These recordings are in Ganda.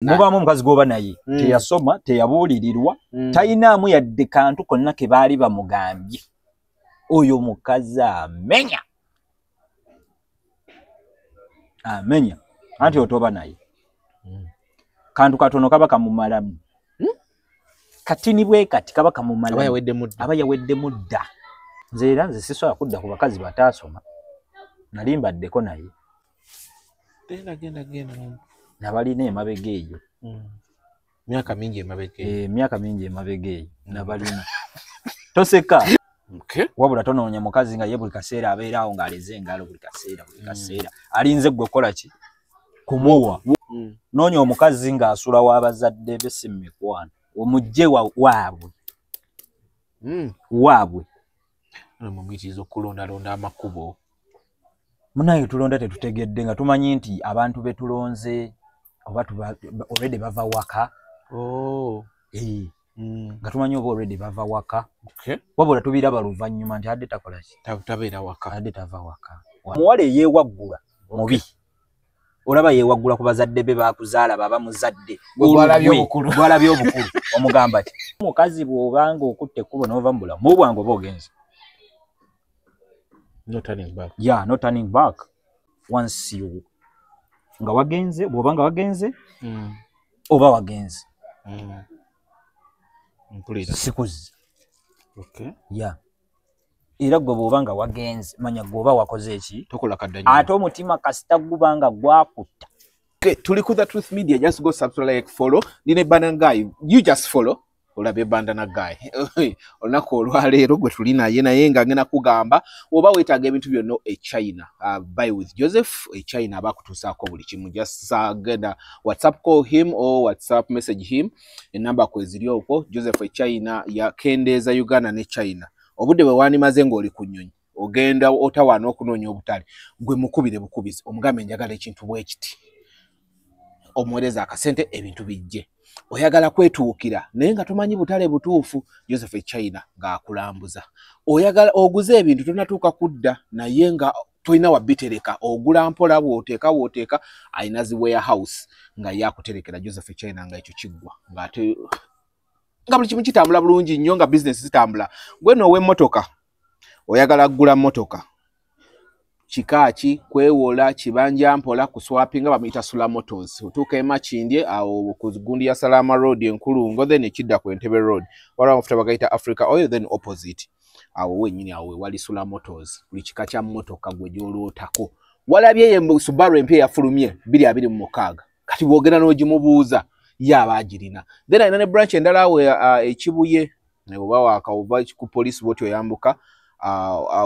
mubamu omukazi goba naye teyasoma teyabuulirirwa tayinaamu yadde kantu konna ke baali bamugambye oyo mukazi amenya anti otoba naye kantu katono kaba kamumalamu katini bwe kati kaba kamumalamu aba yawedde mudda nze era nze sisobola kudda ku bakazi bataasoma nalimbaddeko naye genda nabalina emabega eyo myaka mingi emabega eyo nabalina toseka wabula tonoonya mukazi nga ye buli kaseera abeeraawo ng'aleze engalo buli kaseera alinze gwe kola ki kumuwa noonya omukazi ng'asula w'abazadde be si mikwano omujje waabwe mumuyitiriza okulondalonda amakubo munaye tulonda tetutegedde nga tumanyi nti abantu betulonze oba already bava waka nga tumanyi oba already bava waka wabula tubiraba luvannyuma nti adde takola ki tabeera waka adde tava waka omuwala eyeewaggula mubi olaba yeewaggula ku bazadde be bakuzaala baba muzadde gwalabye obukulu omugamba ti omukazi bw'obanga okutte ekkubo n'ova mu bulamu bwange oba ogenze no turning back. Yeah, no turning back. Once you nga wagenze, bwobanga wagenze, oba wagenze. Mpulira. Sikuzi. Okay. Yeah. Era gwe bwobanga wagenze, manya gwoba wakoze eki? Tokola kadda nnyo. Ate omutima kasita gubanga gwakutta. Okay, tuli ku The Truth Media. Just go subscribe, like, follow. Nine Bandana Guy. You just follow. Olabe Bandana Guy. Olunako olwaleero gwe tuli naye nga ngena kugamba oba weetaaga ebintu byonna China. Buy with Joseph China abakutuusaako buli kimu. Just genda WhatsApp call him or WhatsApp message him. Enamba kweziri okwo Joseph China yakendeeza Uganda ne China. Obudde bwe waanimaze ng'oli ku nnyonyi. Ogenda otawaana okunoonya obutale. Gwe mukubire bukubizi. Omugambe njagala ekintu bwe kiti. Omuweereza akasente ebintu bijje. Oyagala kwetuukira naye nga tomanyi butale butuufu Joseph China ng'akulambuza. Oyagala oguze ebintu tonatuuka kudda naye nga toyina wabitereka ogula mpola bw'oteeka ayina zi warehouse nga yakuterekera Joseph China nga ekyo kiggwa ng'ate nga buli kimu kitambula bulungi nnyo nga business zitambula. Gwe n'ow'emmotoka oyagala kugula mmotoka chikaki kwewola kibanja mpola kuswapinga bamuyita Sula Motors otuuka emakindye awo ku gundi ya Salama Road enkulungo then ekidda ku Entebbe Road wala mafuta bagayita Africa Oil then opposite awo wenyini awo wali Sula Motors buli kika kya mmotoka gwe gy'olootako walabye ye Subaru empya yafulumye 2026 kati bwogenda n'ogimubuuza yaba agirina then ayina ne branch endala awo ekibuye ne oba waakawuva ku police bw'otyo yambuka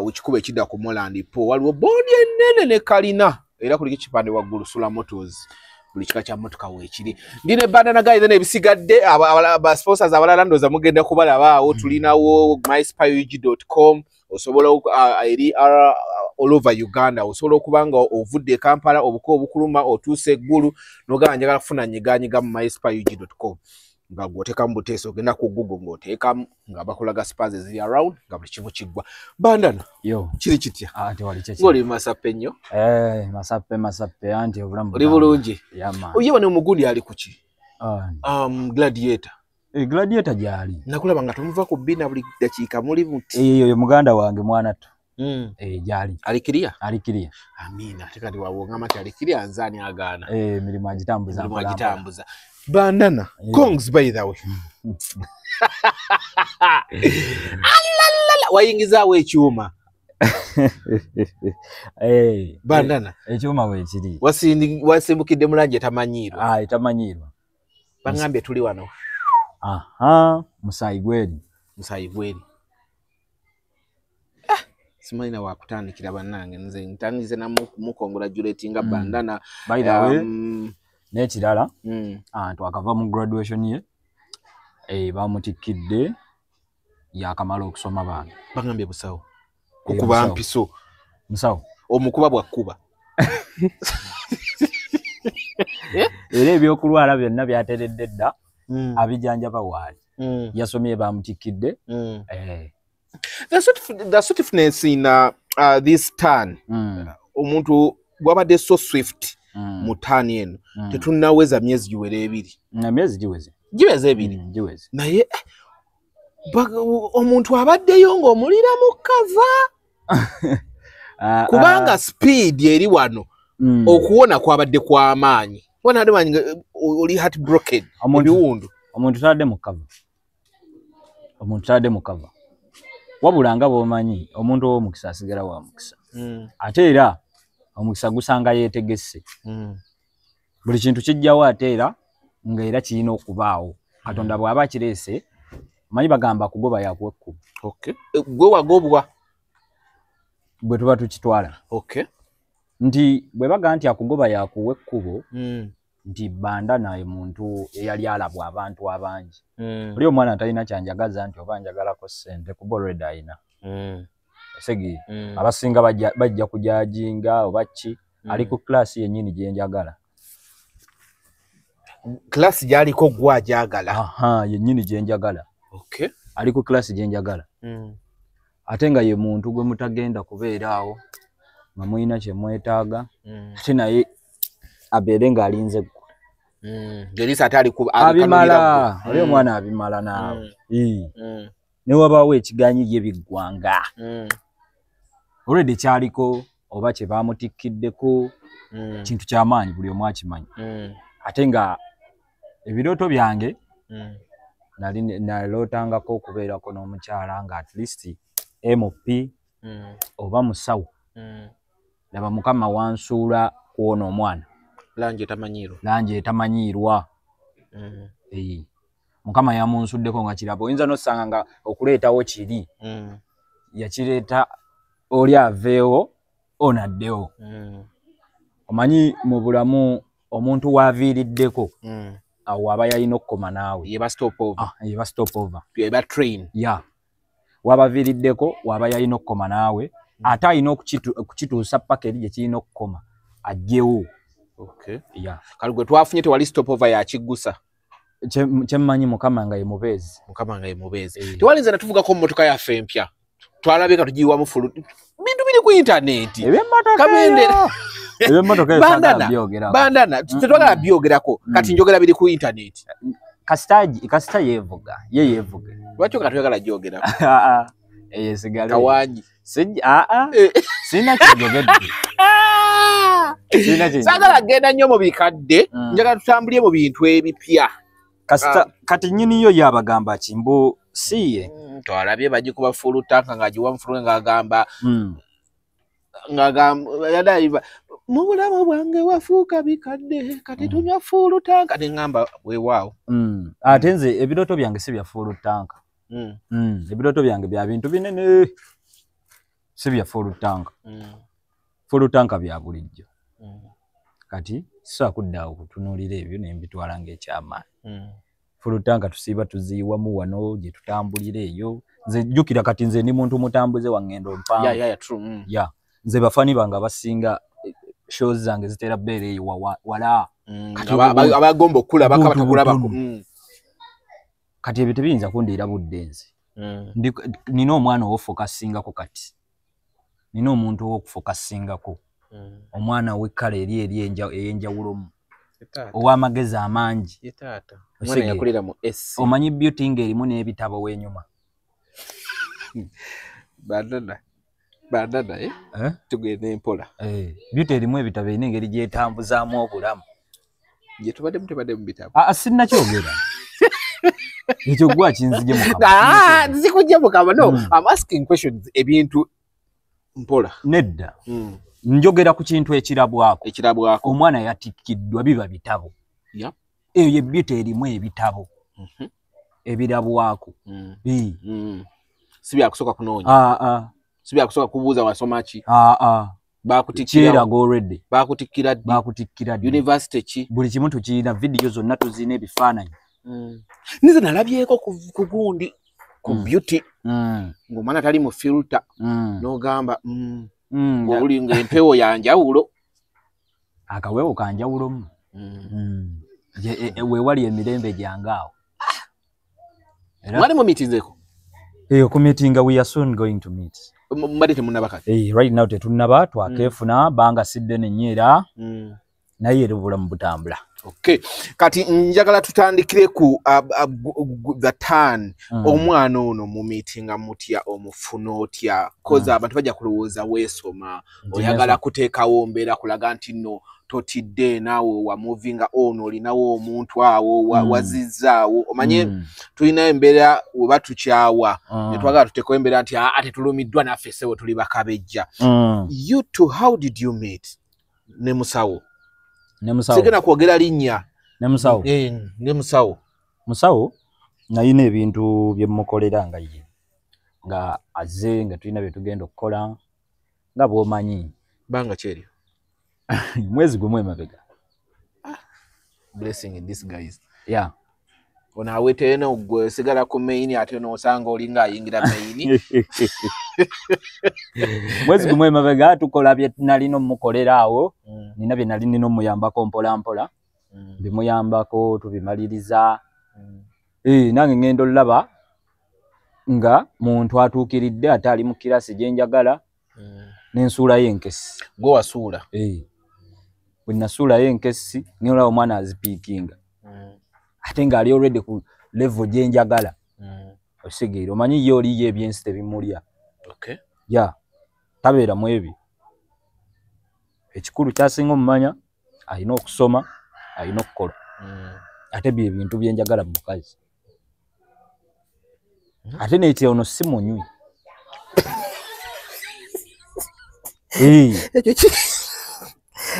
ukikuba ekidda ku Moland po waliwo bondi ennene ne kalina era kuliko ekipande waggulu Sula Motors buli kika kya mmotoka weekiri. Ndine Bandana Guy then ebisigadde aba sponsors abalala ndoza mugenda kubalaba awo tulinawo myspyug.com osobola eri all over Uganda osobola okubanga ovudde Kampala obuko obukuluma otuuse eggulu nogamba njagala kufuna nyiganyiga mu myspyug.com nga gwoteka mu buteeso ogenda ku Google ng'oteekamu nga bakulaga spurs ziri around nga buli kimu kiggwa. Bandana yo kiri kitya tewali kyeki ng'oli masappe nnyo masappe anti obulamu oli bulungi yama oye wano omuguli ali ku ki Gladiator Gladiator gyali nakulaba nga tomuva ku bbina buli dakiika muli muti eyo muganda wange mwana to gyali alikiriya amina tekati wabongama ti alikiriya nzaani agaana emirimu agitambuza Bandana Kongs by the way wayingizaawo ekyuma Bandana ekyuma weekiri wasimbukidde mu langi etamanyiirwa etamanyiirwa bangambye tuli wano musaayi gweri simanyi na wakutandikira bannange nze ntandize namukongratulatinga Bandana by the way n'ekirala twakava mu graduation ye bamutikidde yakamala okusoma baana bagambye busawo kukuba mpiso musawo omukuba bwakkuba era ebyokulwala byonna byateredde dda abijanjaba waali yasomye bamutikidde the swiftness in this turn omuntu gwabadde so swift mu taani eno tetunnaweza myezi giwere 2 na myezi giweze 2 giweze naye omuntu abaddeyo ng'omulira mu kava kubanga speed eri wano okuwona kwabadde kw'amaanyi wona ade oli heartbroken ebiwundu omuntu tadde mu kava wabula nga bw'omanyi omuntu ow'omukisa asigala wa mukisa ate era omukisa gusanga yeetegesse buli kintu kijjawo ate era nga era kirina okubaawo Katonda bw'aba kireese manyi bagamba kugoba yakuwa ekkubo gwe wagobwa bwe tuba tukitwala nti bwe baga nti akugoba yakuwa ekkubo nti Banda naye muntu eyali alabwa abantu abangi oli omwana talina kyanjagaza nti oba njagalako ssente kuba already ayina esegi abasinga bajja kujajinga oba ki ali ku class yennyini gye njagala class gyaliko gwa jagala yennyini gye njagala ali ku class gye njagala ate nga ye muntu gwe mutagenda kubeeraawo nga muyina kye mwetaaga ate naye abeere ng'alinze Jelisa atali abimala oli omwana abimala naawe ne wabaawo ekiganyi ye biggwanga already kyaliko oba kye baamutikiddeko kintu ky'amaanyi buli omu akimanyi ate nga ebirooto byange nalootangako okubeerako n'omukyala nga at least MP oba musawo laba Mukama wansuula kuwona omwana langi etamanyiirwa Mukama yamunsuddeko nga kirabo oyinza n'osanga nga okuleetawo kiri yakireeta oli aveewo onaddewo omanyi mu bulamu omuntu waaviiriddeko awo aba yalina okukoma naawe yeba stop over yeba train wabaviiriddeko waba yalina okukoma naawe ate alina okukituusa paka eri gye kirina okukoma ajjewo kale gwe twafunye tewali stop over yakiggusa kyemmanyi Mukama nga ye mubeezi tewalinza natuvugako mu motoka yaffe empya twalabye ka tugiwamu fulu bintu biri ku internet bandana tetwagala byogerako kati njogera biri ku internet kasita yeevuga yeevuge lwaki katuyagala gyogera eyesigale kawanyi sina kyogedde sagala genda nnyo mu bikadde njagala tutambulye mu bintu ebipya kati nyini yo yabagamba kimbo siye twalabye bagikuba fulu tanka ngagiwa mufulu ngagamba yadaiva mu bulamu bwange wafuuka bikadde kati tunywa fulu tanka neŋŋamba weewaawo ate nze ebirooto byange si bya fulu tanka ebirooto byange bya bintu binene si bya fulu tanka bya bulijjo kati sisaakuddawo kutunuulira ebyo nembitwala ng'ekyamaanyi fulu tanka tusiiba tuziiwamu wano gye tutambulira eyo nze jjukira kati nze ndi muntu mutambuze wa ngendo mpanvu nze bafani bange abasinga shows zange zitera bbeera eyo wala abagomba okulaba bakabatabulabako kati ebyo tebiyinza kundiira budde nze nina omwana owofokasingako kati nina omuntu owokufokasingako omwana w'ekkala eri ey'enjawulomu ow'amagezi amangi omanyi beauty ng'erimu n'ebitabo w'enyuma bandana tugenda empola beauty erimu ebitabo erina engeri gyetambuzaamu obulamu gye tubaddemu tebadde mu bitabo sinnakyogera ekyo gwa kinzije zikujja mukama no I'm asking questions ebintu mpola nedda njogera ku kintu ekirabwako omwana yatikkiddwa biba bitabo eyo ye beauty erimu ebitabo ebirabwako si byakusooka kunoonya si byakusooka kubuuza wasoma ki bakutikkira university ki buli kimu tukirina vidiyo zonna tuzina ebifaananyi nize nalabyeko ku gundi ku beauty ng'omwana tali mu filter n'ogamba oli ng'empewo yanjawulo akaweewo kanjawulomu weewali emirembe gyange awo mwali mu mitinzeko ku meeting we are soon going to meet mbadde temunnaba kati right now tetunnaba twakeefuna banga sidde nenyeera naye bulamu butambula. Okay. Kati njagala tutandikire ku the turn omwana ono mu meeting amutya omufuno otya koza abantu bajja kulowooza weesoma oyagala kuteekawo mbeera kulaga nti no totidde naawe wa moving on olinawo omuntu awo wazizaawo omanye tulina embeera weba tukyawa ne twagala tuteekawo embeera nti ate tulumiddwa naffe sewo tuli bakabejja. You two, how did you meet? Ne musawo Sigena kwogera linnya. Ne musawo. Ne musawo. Musawo nayina ebintu bye mukolera nga ye. Nga azze nga tulina bye tugenda okukola nga bw'omanyi. Banga cheri. Mwezi gumwe emabega. Blessing in this guys. Yeah. Ona awete eno gwe sigala ku main ate no osanga olinga ayingira main. Mwezi gumwe emabega tukola bye nalino mukolera awo. Nina bye nalino muyambako mpola mpola. Bimuyambako tubimaliriza. Nange ngendo laba nga muntu atuukiridde ate ali mu kirasi gye njagala. N'ensuula y'enkesi. Go wasuula. Bwe nasuula y'enkesi ngenda omwana azipiikinga. Ate nga ali already ku level gye njagala. Osegeera omanyi ye oli ye ebyensi tebimulya. Okay. Ya. Tabeera mu ebyo. Ekikulu kyasinga omumanya alina okusoma, alina okukola. Ate bye bintu bye njagala mu mukazi. Ate n'ekyo ono si munywi.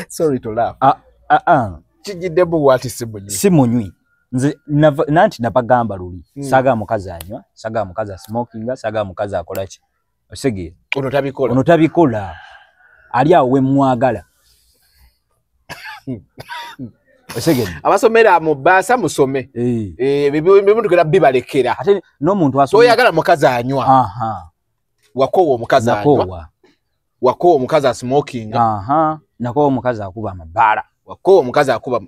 Sorry to laugh. Chijidde mu wati si munywi. Si munywi. Nze nanti napagamba luli. Saga mukazi anywa, saga mukazi smokinga, saga mukazi akola ki. Osegeera. Ono tabikola. Ali awe mwagala. Osegeera. Abasomera mu basa musome. Bibintu kera bibalekera. Ate no muntu asoma. Oyagala mukazi anywa. Wakowo mukazi anywa. Wakowo mukazi smokinga. Nakowo mukazi akuba amabala. Wakowo mukazi akuba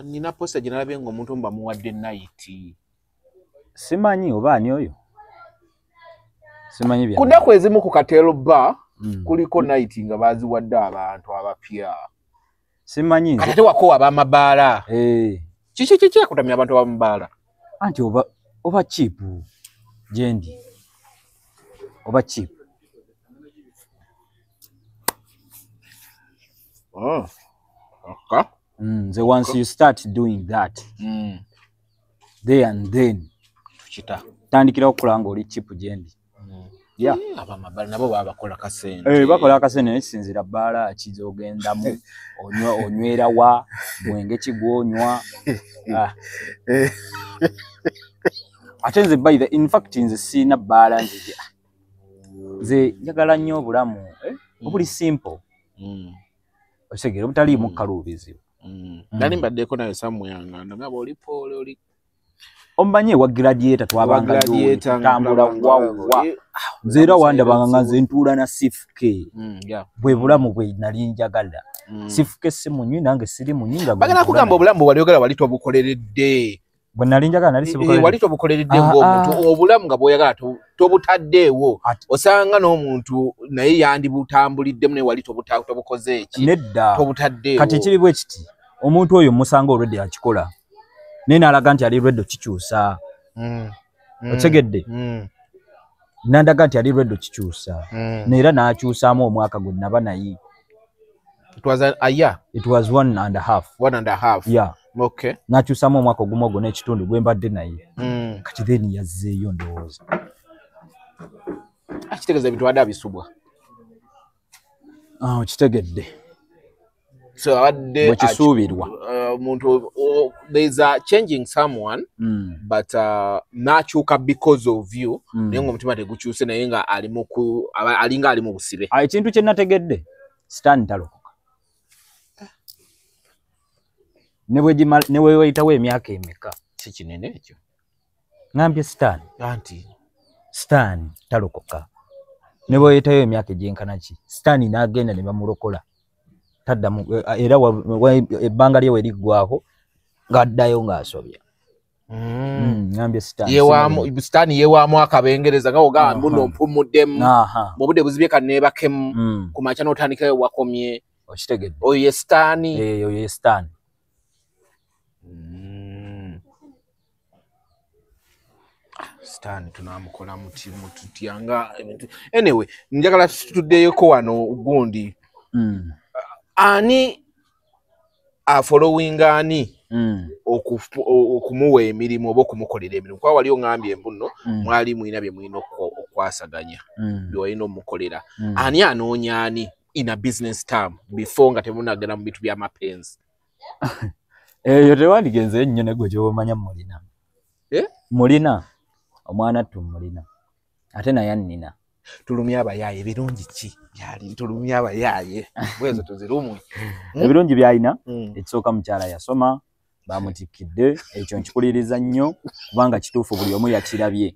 nina posta jina labye ngo omuntu mba muwadde night. Simanyi oba ani oyo. Simanyi bya. Kuna kwezimu ku Katelo bar kuliko night nga baziwadde abantu abapya. Simanyi nze. Ate wako abamabala. Kiki akutamya abantu abamabala. Anti oba cheap jendi. Oba cheap. Okay. So once you start doing that, there and then, tandikira okulanga oli chip jendi. Yeah. Abamabala nabo babakola kasente. Bakola kasente sinzira bala kizogendamu onywera wa mwenge kigwonywa. Atenze by the in fact nze sina bala nze njagala nnyo obulamu obuli simple. Osegera obutali mu kalubizi. Nali mbaddeko nayo samuyanga ndagaba oli pole oli ombanye wa gladiator twabanga tambula wawa zero wanda banga nze ntula na sifuke bwe bulamu bwe nali njagala sifuke si munywi nange siri munyinga bagala kugamba obulamu wali oyagala wali tobukoleredde bwe nali njagala nali sibukoleredde wali tobukoleredde ng'omuntu obulamu nga bw'oyagala tobutaddeewo osanga n'omuntu naye yandi butambuliddemu naye wali tobukoze eki nedda tobutaddeewo kati kiri bwe kiti omuntu oyo musanga already akikola nena alaga nti ali ready kikyusa otegedde nandaga nti ali ready kikyusa neera n'akyusaamu omwaka gwe naba naye it was a year. It was 1.5. 1.5. Yeah. Okay. Nakyusaamu omwaka ogumu n'ekitundu gwe mbadde naye kati then yazzeeyo ndowooza akitegeeza bitwadde abisubwa kitegedde so abadde bwekisuubirwa omuntu there's a changing someone but nakyuka because of you naye ng'omutima tegukyuse naye nga alinga ali mu busibe ekintu kye nategedde sitaani talokoka ne bwe weyitawo emyaka emeka si kinene ekyo ngambye sitaani anti sitaani talokoka ne bwe weyitayo emyaka egyenkana ki sitaani n'agenda ne bamulokola taddamu era ebbanga lye weriggwako ng'addayo ng'asobya ngambye sitaani yeewaamu akabengereza nga ogamba mbuno mpumuddemu mu budde buzibye kanneebakemu ku makya n'otandikayo wakomye Okitegedde. Oyo ye Stani. Oyo ye Stan. Stan tunamukola mututyanga. Anyway, njagala tutuddeyeko wano gundi. Ani following ani okumuwa emirimu oba okumukolera emirimu kwa wali ongambye embuno mwali mwina bye mwina okwasaganya byolina omukolera ani anoonya ani in a business term before nga temunagenda mu bitu by'amapenzi eyo tewandigenze ennyo negwe gy'omanya mulina mulina omwana tumulina ate naye annina tulumya abayaaye birungi ki byali tulumya abayaaye bwezo tuzirumwe ebirungi byalina ekisooka mukyala yasoma bamutikidde ekyo nkikuliriza nnyo kubanga kituufu buli omu yakirabye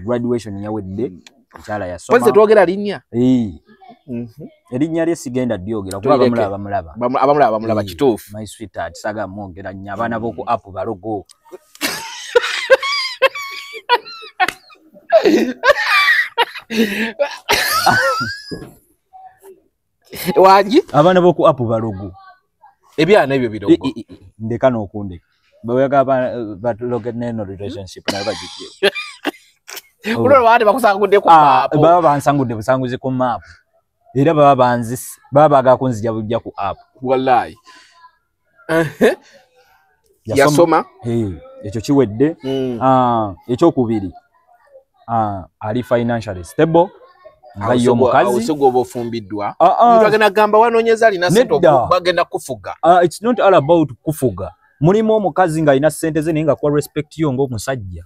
graduation yawedde mukyala yasoma pose twogera linnya erinnya lye sigenda dyogera kuba bamulaba kituufu my sweetheart saga mwogera nnyo abaana b'oku app balogo Waji abaana b'oku app balogo ebyana ebyo birogo ndeka n'okundeka bawega batuloge neno relationship naye bagiye ulo wade bakusangudde ku map baba bansangudde busanguzi ku map era baba banzisi baba agakunzija bujja ku app wallahi yasoma ekyo kiwedde ekyokubiri ali financially stable nga yo mukazi osego obofumbiddwa ntagenda gamba wanoonyeza alina sente bagenda kufuga it's not all about kufuga mulimu omukazi nga alina sente ze naye nga kwa respect yo ng'omusajja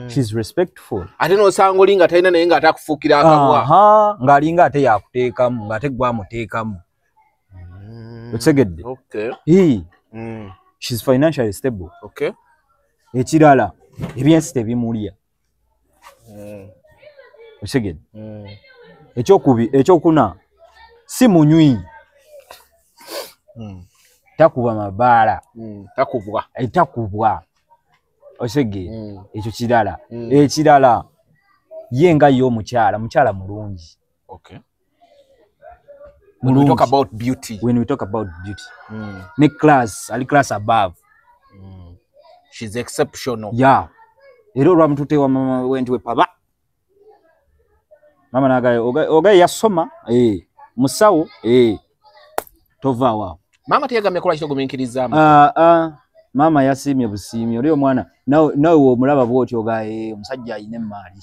she's respectful ate n'osanga oli nga talina naye nga atakufuukira akabwa ng'alinga ate yakuteekamu ng'ate gwamuteekamu okitegedde she's financially stable ekirala ebyensi tebimulya okitegedde ekyokuna si munywi takuba mabaala takubwa okitegedde ekyo kirala ekirala ye nga ye mukyala mulungi when we talk about beauty ne class ali class above she's exceptional era olwamututewa mama wendi we paba mama nagaye ogaye yasoma musawo tovaawo mama teyagamye kola kitogumiikiriza mama yasimye busimye oli omwana nawe omulaba bwoti ogaye omusajja ayina emaali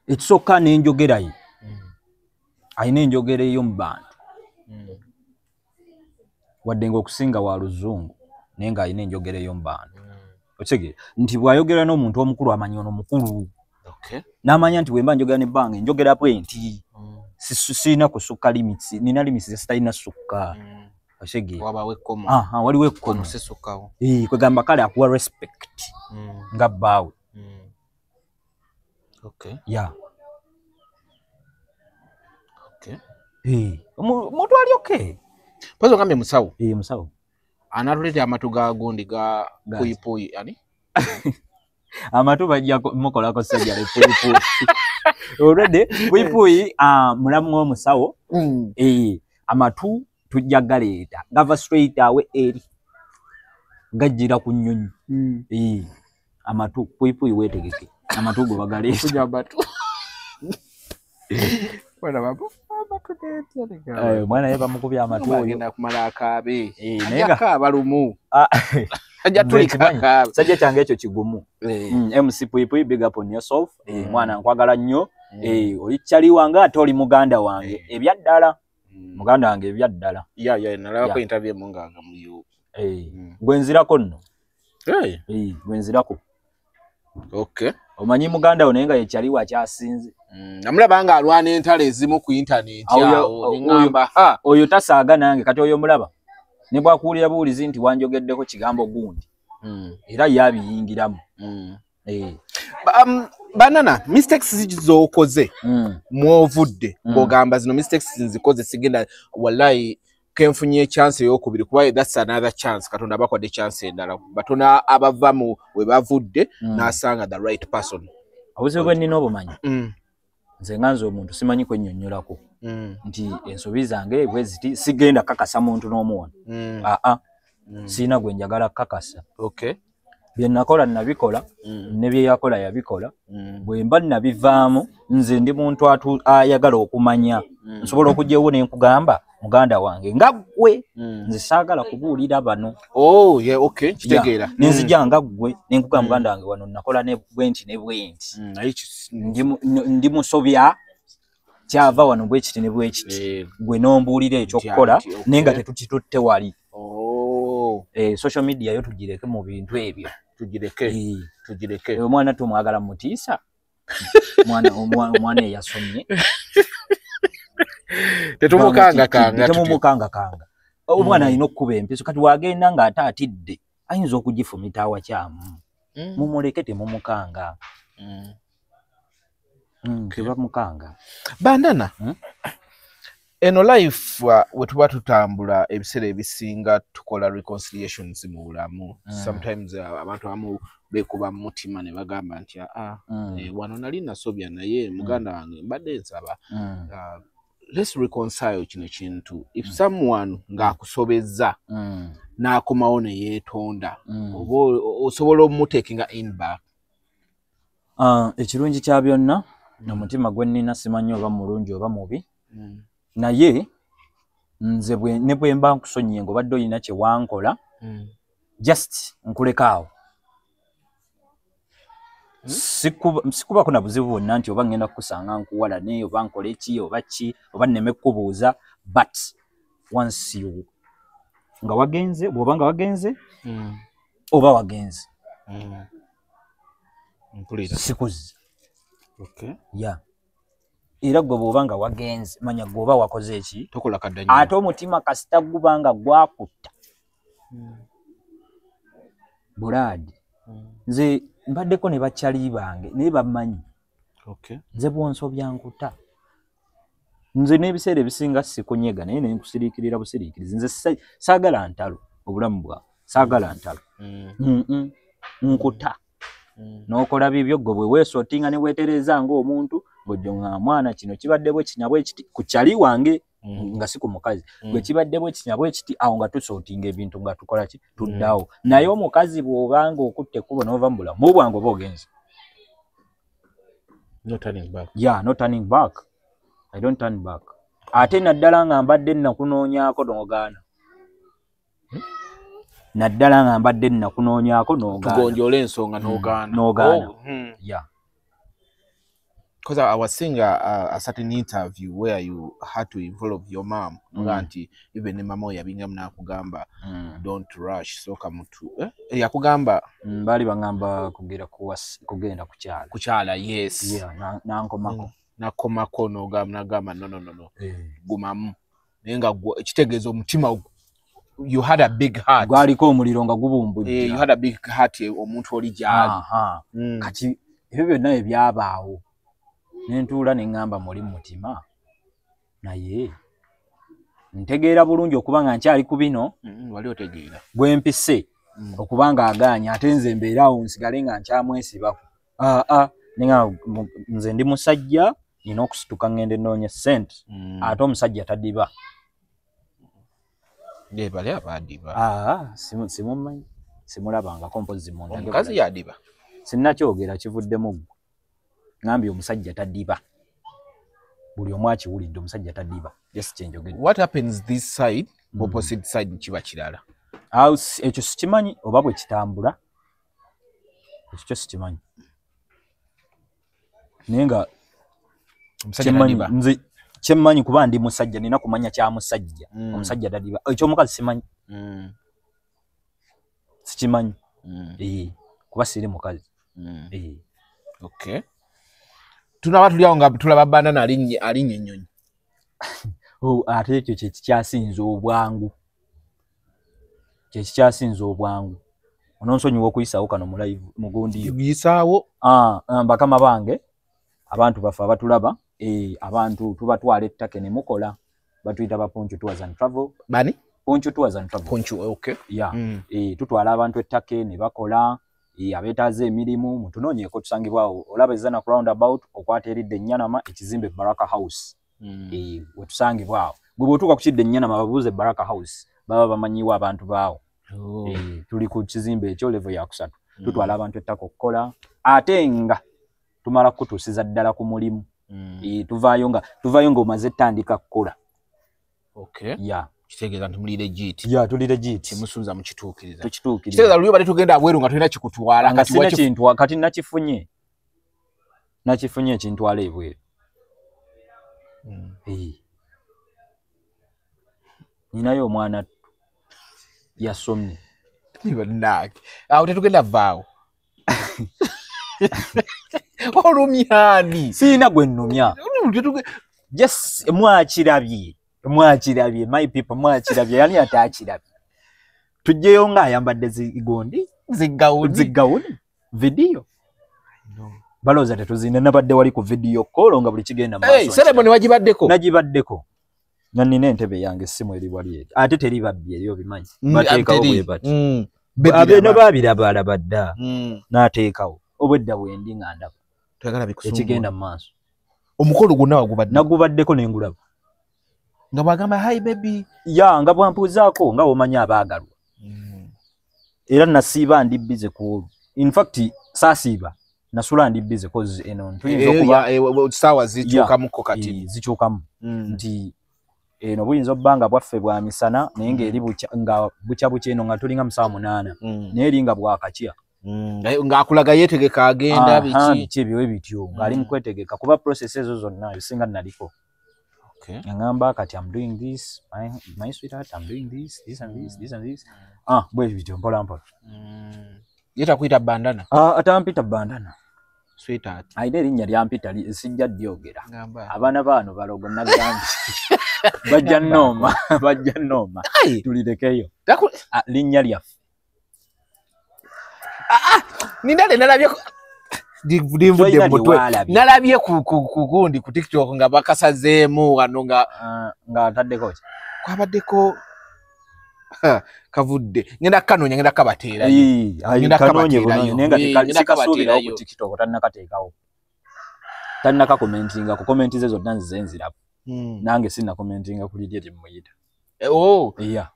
ekisooka n'enjogeraye ayina enjogera ey'omu bantu wadde ng'okusinga wa luzungu naye ng'alina enjogera ey'omu bantu okitegeera nti bw'ayogera n'omuntu omukulu amanya ono mukulu n'amanya nti wemba njogera n'ebbanga enjogera bwenti sirina kusukka limits nina limits zitalina sukka okitegeera waliwo ekkomo kwegamba kale akuwa respect nga bbaawe omuntu ali pozo ngambe musawo musawo anatulete amatu ga gundi ga puyipuyi ani amatu bajja mukolako sajja le puyipuyi already puyipuyi mulamu w'omusawo amatu tujja galeeta gava straight awe eri gajjira ku nnyonyi amatu puyipuyi weetegeke amatu go bagaleeta kujja amatu mwana ye bamukubya amatu agenda kumala akaabe abalumu sajja kyange ekyo kigumu MC Puyipuyi big up on yourself mwana nkwagala nnyo oli kyali wange ate oli muganda wange ebyaddala muganda wange ebyaddala nalabako interview munganga muyo gwenzirako nno gwenzirako omanyi muganda wo naye nga yekyali wakyasinze namulaba nga alwana entalo ezimu ku internet oyo tasaaga nange kati oyo mulaba ne bwakuwulira buwulizi nti wanjogeddeko kigambo gundi era yabiyingiramu banana mistakes zizookoze mwovudde ng'ogamba zino mistakes nzikoze sigenda wallahi kenfunye chance ey'okubiri kuba that's another chance katonda bakwadde chance endala batona abava mu we bavudde n'asanga the right person obuzibu bwe nnina obumanyi nze nganze omuntu simanyi kwennyonnyolako nti ensobi zange bwe ziti sigenda kakasa muntu n'omuwona siina gwe njagala kakasa bye nakola nabikola ne bye yakola yabikola bwe mba nabivaamu nze ndi muntu ayagala okumanya nsobola okujjawo ne nkugamba muganda wange nga ggwe nze saagala kubuulira bano kitegeera nenzija nga ggwe ne nkugamba muganda wange wano nakola ne bwenti ne bwenti ndi musobya kyava wano bwekiti ne bwekiti gwe nombuulira ekyokukola naye nga tetukitutte wali social media yo tugireke mu bintu ebyo tugireke omwana tumwagala mutiisa omwana eyasomye tetumukangakanga omwana alina okukuba empiso kati wagenda ng'ate atidde ayinza okugifumita awakyamu mumuleke temumukanga tebamukanga bandana eno life we tuba tutambula ebiseera ebisinga tukola reconciliations mu bulamu sometimes abantu abamu bekuba mu mutima ne bagamba nti wano nali nasobya naye muganda wange mbadde nsaba let's reconcile kino kintu if someone ng'akusobezza n'akomawo ne yeetonda oba osobola omutakinga in back ekirungi kya byonna omutima gwe nnina simanyi oba mulungi oba mubi naye nze ne bwe mba nkusonyiye ng'obadde olina kye wankola just nkulekaawo sikubako na buzibu bwonna nti oba ngenda kukusanga nkuwalane oba nkole ki oba ki oba nneme kukubuuza but once you nga wagenze bw'oba nga wagenze oba wagenze sikuzi era gwe bw'oba nga wagenze manya gweoba wakoze eki ate omutima kasita guba nga gwakutta bulaadi nze mbaddeko ne bakyali bange naye bamanyi nze bwonsobya nkuta nze n'ebiseera ebisinga sikunyega naye nenkusiriikirira busiriikirizi nze saagala ntalo obulamu bwawe saagala ntalo nkuta n'okola bibyo gwe bwe weesootinga ne weetereza ng'omuntu ng'ojjo nga mwana kino kibadde bwe kinya bwe kiti ku kyali wange nga si ku mukazi gwe kibadde bwe kinya bwe kiti awo nga tusootinga ebintu nga tukola ki tuddawo naye omukazi bw'obanga okutte ekkubo n'ova mu bulamu bwange oba ogenze no turning back I don't turn back ate naddala nga mbadde nakunoonyaako n'ogaana naddala nga mbadde nakunoonyaako n'ogaana tugonjoola ensonga n'ogaana because I was seeing a certain interview where you had to involve your mom nti even ne mama yabinga mnakugamba don't rush so kamutu yakugamba bali bangamba kugenda kukyala yes nankomako nagamba no gumamu naye nga ekitegeeza omutima you had a big heart gwaliko omuliro nga gubumbujja you had a big heart omuntu oli gyali kati ebyo byonna ebyabaawo nentuula ne ngamba muli mutima naye ntegeera bulungi okuba nga nkyali ku bino wali otegeera gwe mpise okuba nga agaanya ate nze mbeeraawo nsigale nga nkyamwesibako nenga nze ndi musajja nina okusituka ngende noonya ssente ate omusajja tadiba bali abadiba simumanyi simulabangako mpozi munda omukazi yadiba sinnakyogera kivuddemu gwe ngambye omusajja tadiba buli omu akiwulidde omusajja tadiba yes kyenjogedde what happens this side opposite side kiba kirala ekyo sikimanyi oba bwe kitambula ekyo sikimanyi naye nga nze kyemmanyi kuba ndi musajja nina kumanya kya musajja omusajja tadiba ekyomukazi simanyi sikimanyi kuba siri mukazi okay tunaba tuli awo nga tulaba bandana alinnya ennyonyi ate ekyo kyekikyasinza obwangu kyekikyasinza obwangu ononsonyiwa okuyisawo kano mu live mugundiyo yisaawo bakama bange abantu bafe abatulaba abantu tubatwala ettake ne mukola batuyita ba Poncho Tours and Travel bani Poncho Tours and Travel Poncho okay tutwala abantu ettake ne bakola abetaaze emirimu mutunoonyeeko tusangibwawo olaba ezana ku roundabout okwata eridde Nnyanama ekizimbe Baraka House wetusangibwawo gwe bw'otuuka ku kidde Nnyanama babuuze Baraka House baba bamanyiwo abantu baawo tuli ku kizimbe ekyo level ya 3 tutwala abantu ettaka okukola ate nga tumala kutuusiza ddala ku mulimu tuvaayo nga omaze ettandika kukola kitegeeza nti muli legit tuli legit musunza mukituukiriza tukituukiriza lulyo bali tugenda abweru nga tulina kikutwala nga sina kintu kati nakifunye ekintwala ebweru ninayo omwana yasomye awo tetugenda vaawo olumyani siina gwe nnumya yes mwakirabye my people mwakirabye yani ataakirabye tujjeyo nga ayambadde zigondi zigawuni video balooza tetuzinde nabadde wali ku video call nga buli kigenda maaso Seremoni wagibaddeko nagibaddeko nga nina entebe yange essimu eri wali eri ate teri babbi eri obimanyi bateekawo bwe bati abeno baabiraba dda n'ateekawo obwedda bwendi nga ndaba ekigenda mu maaso omukolo gwonna wagubadde nagubaddeko n'engulaba nga bwagamba hi baby nga bwampuuzaako nga womanya abaagalwa era nasiiba ndi bize ku in fact saasiiba nasula ndi bize cause eno tuyinza okuba saawa zikyukamuko kati zikyukamu nti eno buyinza obbanga bwaffe bwa misana naye ng'eri bukya eno nga tulinga mu 8 naye eri nga bwakakya ng'akulaga yeetegeka agenda biki ebiwe bityo ng'ali mu kwetegeka kuba process ezo zonna ebisinga naliko ngamba kati I'm doing this my sweetheart I'm doing this and this bwe bityo mpola yetakuyita bandana atampita bandana sweetheart aina erinnya lyampita sijja dyogera abaana baano balogo nagamba bajja nnooma tulirekeyo linnya lyaffe nindale nalabye ndivudde mutwe nalabye kugundi ku TikTok nga bakasazeemu wano nga ataddeko ki kwabaddeko kavudde ngenda kanoonya ngenda kabateera kanonye bunonye nenga sikasuubirawo ku TikTok tannakateekawo tannaka commentinga ku comment ze zonna nzenzirapo nange sinna commentinga ku lidye limuyita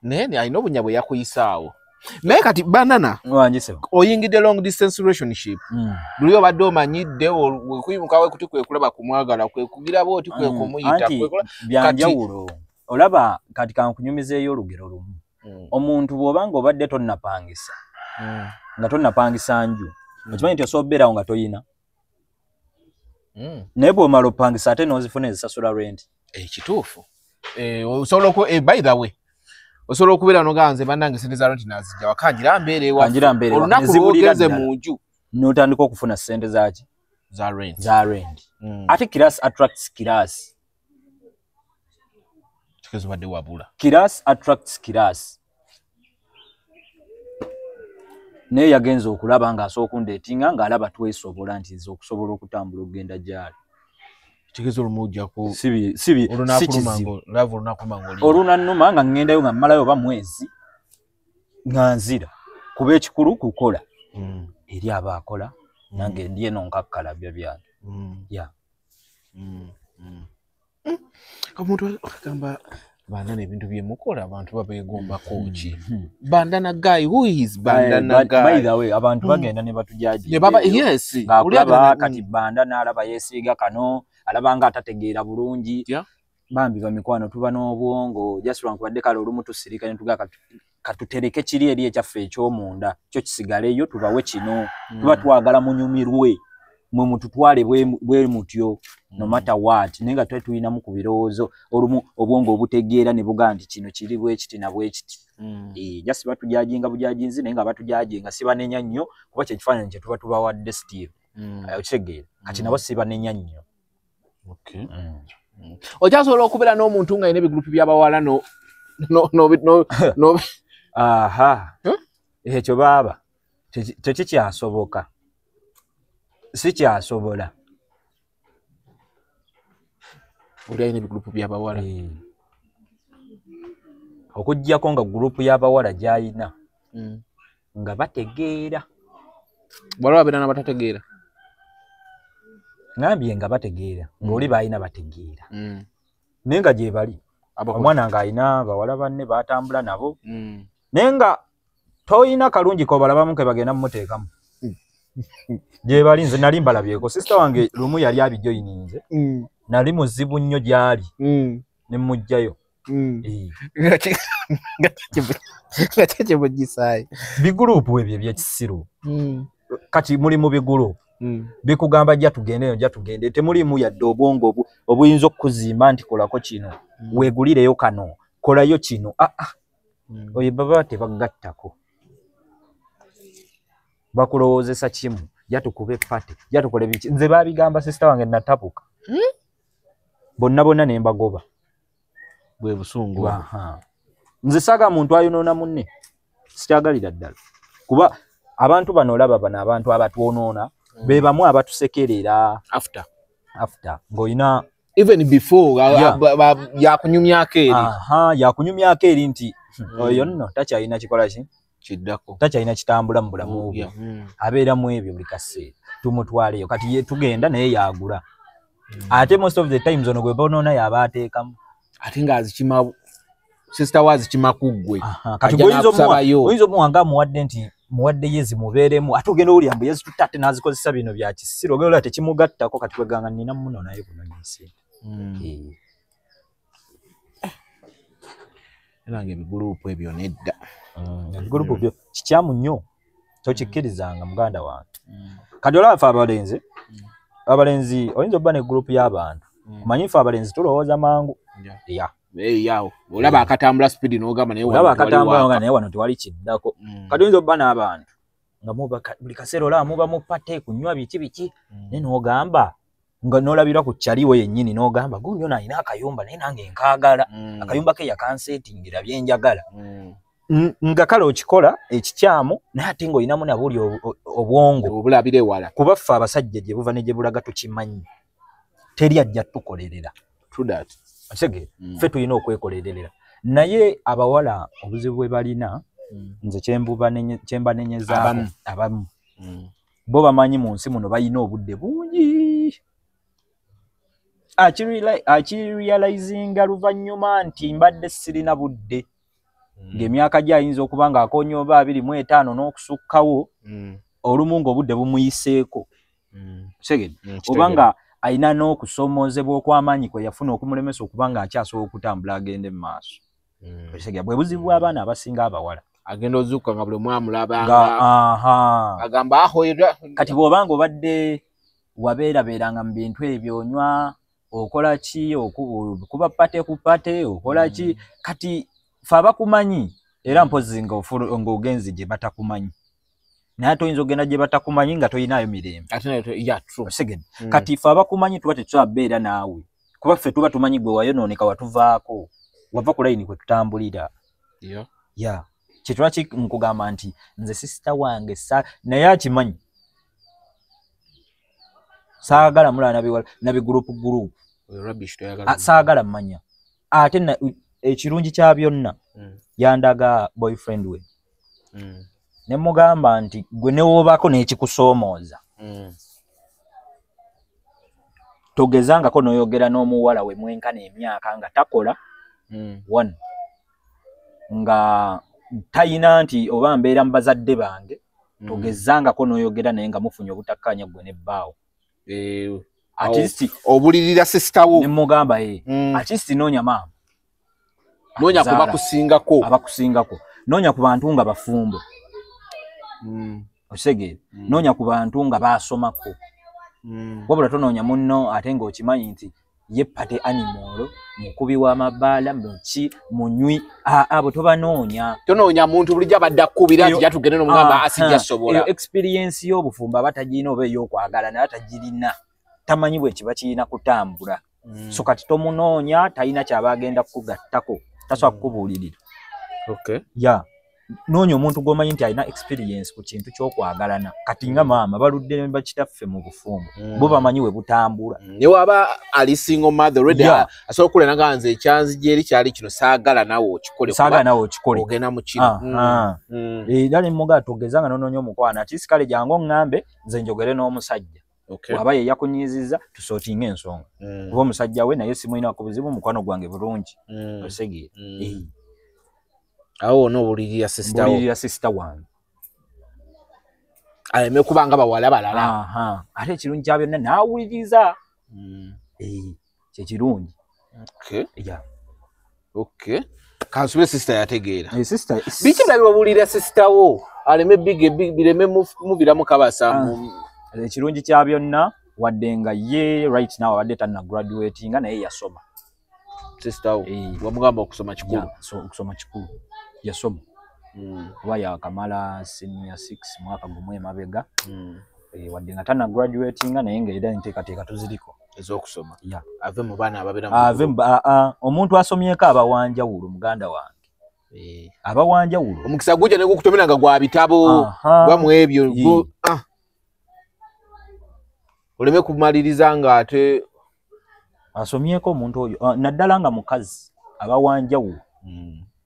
naye alina obunya bwe yakuyisaawo naye kati banana oyingidde long distance relationship luli obadde omanyidde wekuyimukawe kuti kwekulaba kumwagala kwekugira booti kwekumuyita byanjawulo olaba kati kankunyumizeeyo olugero lumu omuntu bw'obanga obadde tonnapangisa nga tonnapangisa nju okimanyi nti osobeerawo nga toyina naye bw'omala opangisa ate n'ozifuna ezisasula rent kituufu osobola by the way osobola okubeera noganze bannange sente za rent nazijja wakanjira mbeere olunaku lwogenze mu nju n'otandika okufuna ssente zaki za rent ate class attracts class tekezobadde wabula class attracts class naye yagenza okulaba ng'asooka kundeetinga ng'alaba twesobola nti nze okusobola okutambula okugenda gyali tegeeza olumujja ku olunannuma nga ngendayo nga mmalayo oba mwezi nga nzira kuba ekikulu kukola eri aba akola nange ndi eno nkakkalabya byange omuntu agamba bandana ebintu byemukola abantu babeegombako ki bandana guy who is bandana guy by the way abantu bagenda ne batujaji ulaba kati bandana alaba yesiiga kano alaba nga atategeera bulungi bambi bamikwano tuba n'obwongo just lwankubadde kale olumu tusirika ne tugaa katutereke kiri eri ekyaffe eky'omunda kyo kisigaleyo tubawe kino tuba twagala munyumirwe mwe mututwale bwe mutyo no matter what nenga twetuyinamu ku birowoozo olumu obwongo obutegeera ne buga nti kino kiri bwe kiti na bwe kiti just batujajinga bujajinzi naye nga batujajinga sibanenya nnyo kuba kye kifaananyi kye tuba tubawadde steve okitegeera kati nabo sibanenya nnyo okyasobola okubeera n'omuntu nga alina ebigurupu by'abawala ekyo baaba tekikyasoboka sikyasobola oli alina ebigurupu by'abawala okuggyako nga gurupu y'abawala gy'alina nga bategeera Bwalaba bena batategeera. Ngambye nga bategeera ng'oli balina bategeera. Nenga gye bali omwana nga alina bawala banne batambula nabo nenga toyina kalungi ko balabamu ke bagenda mmuteekamu. Gye bali nze nali mbalabyeko sister wange lumu yali abijoyininze nali muzibu nnyo gyali ne mujjayo. Ngache mugisayi bigurupu ebyo byekisiru kati muli mu bigurupu bikugamba jja tugende temulimu yadde obwongo obuyinza okuzimba nti kolako kino weegulireyo kano kolayo kino oyo baba tebagattako bakulowoozesa kimu jatukube pate jatukole biki nze babigamba sister wange natapuka bonna ne mbagoba bwe busungu. Nze saga muntu ayonoona munne sikyagalira ddala kuba abantu bano olaba bano abantu abatwonoona be bamu abatusekerera after ng'olina even before yakunyumyako eri yakunyumyako eri nti oyo nno takyalina kikola ki kiddako takyalina kitambula mu bulamu bwe abeera mu ebyo buli kaseera tumutwaleyo kati ye tugenda naye yagula ate most of the times ono gwe bonoona yaba ateekamu ate ng'azikima sister wazikima kuggwe kati oyinza omuwanga muwadde nti muwadde yezi mubeeremu ate ogenda owulira mbu yezi tutate n'azikozesa bino bya kisiro ogenda tekimugattako kati kweganga nina muno naye kunonya ensi era ng'ebigurupu ebyo nedda ebigurupu byo kikyamu nnyo tokikkirizanga muganda wange kati olaba ffe abalenzi oyinza obba ne gurupu y'abantu kumanyi ffe abalenzi tulowooza mangu yawo olaba akatambula speed n'ogamba naye wano tewali kiddako kati oyinza obba n'abantu nga buli kaseera olaba muba mu pate kunywa biki naye n'ogamba nga n'olabira ku kyaliwo yennyini n'ogamba gundi ono alina akayumba naye nange nkaagala akayumba ke yakanseetingira byenjagala nga kale okikola ekikyamu naye ate ng'olinamu nabuli obwongo obulabira ewala kuba ffe abasajja gye buva ne gye bulaga tukimanyi teri ajja tukolerera Asege ffe tulina okwekolerera naye abawala obuzibu bwe balina nze kyembanenyeza abamu bo bamanyi mu nsi muno balina obudde bungi akirealizinga luvannyuma nti mbadde sirina budde ng'emyaka gye ayinza okuba ng'akoonya oba 25 n'okusukkawo olumu ng'obudde bumuyiseeko segedi oba nga alina n'okusomoozebwa okw'amaanyi kwe yafuna okumulemesa okuba ng'akyasobola okutambula agende mu maaso bwe buzibu bw'abaana abasinga abawala agenda ozuuka nga buli mwamulaba agamba ahoera kati bw'obanga obadde wabeerabeeranga mu bintu ebyo onywa okola ki kuba pate ku pate okola ki kati ffe abakumanyi era mpozi ng'ogenzi gye batakumanyi naye toyinza ogenda gye batakumanyi nga toyinayo mirembe kati ffe abakumanyi tuba tetwabeera naawe kuba ffe tuba tumanyi gwe wayonooneka watuvaako wava ku layini kwe tutambulira kyetwaki nkugamba nti nze sisita wange naye akimanyi saagala mulala nabigurupu saagala mmanya ate ekirungi kya byonna yandaga boyfriend we ne mugamba nti gwe ne wobaako n'ekikusoomooza togezangako n'oyogera n'omuwala we mwenkana emyaka nga takola one nga tayina nti oba mbeera mu bazadde bange togezangako n'oyogera naye nga mufunye obutakkaanya gwe nebbaawo obulirira sisitawo ne mugamba atisti noonya maama noonya abakusingako noonya ku bantu nga bafumbo osegere noonya ku bantu nga baasomako wabula tonoonya munno ate ng'okimanyi nti ye pate animal mukubi w'amabaala muki munywi abo tobanoonya muntu bulijjo abadde akkubira nti jatugende n'omugamba asijja sobola eyo experience y'obufumbo aba tagirina oba ey'okwagala naye tagirina tamanyi bwe kiba kirina kutambula so kati tomunoonya talina kyaba agenda kukugattako tasobola kukubuulirira Noonya omuntu gw'omanyi nti alina experience ku kintu ky'okwagalana. Kati nga maama baludde ne bakitaffe mu bufumbo. Bo bamanyi we butambula. Ne waba ali single mother already asobola okulena nga nze ekyanzija eri kyali kino saagala nawe okikole. Saagala nawe okikole. Ogenda mu kino. Era ne muga togeza nga noonya omukwana ati sikale jangu ngambe nze njogere n'omusajja. Waba ye yakunyiziza tusootinga ensonga. Kuba omusajja we naye simulina ku buzibu mukwano gwange bulungi. Osegeera. Awo no bulirira sister wange. Aleme kubanga bawala balala. Ate ekirungi kya byonna n'awuliriza. Kyekirungi. Okay. Kansube sister yategeera. Sister. Biki byabe wabulira sister wo? Aleme bireme muviramu kabasa. Ekirungi kya byonna wadde nga ye right now abadde tanna graduating nga naye yasoma. Sister wo wamugamba okusoma kikulu. Okusoma kikulu. Yasoma. Kuba yakamala senior 6 mwaka gumwe mabega. Wadde nga tanna graduating nga naye nga era enteekateeka tuziriko ez'okusoma. Yeah. Ave mu baana ababera mu omuntu asomyeko abawanjawulo muganda wange. Abawanjawulo. Omukisa gujja ne gukutomera nga gwa bitabo bamu ebyo. Oleme kumaliriza nga ate asomyeko omuntu oyo naddala nga mukazi abawanjawulo.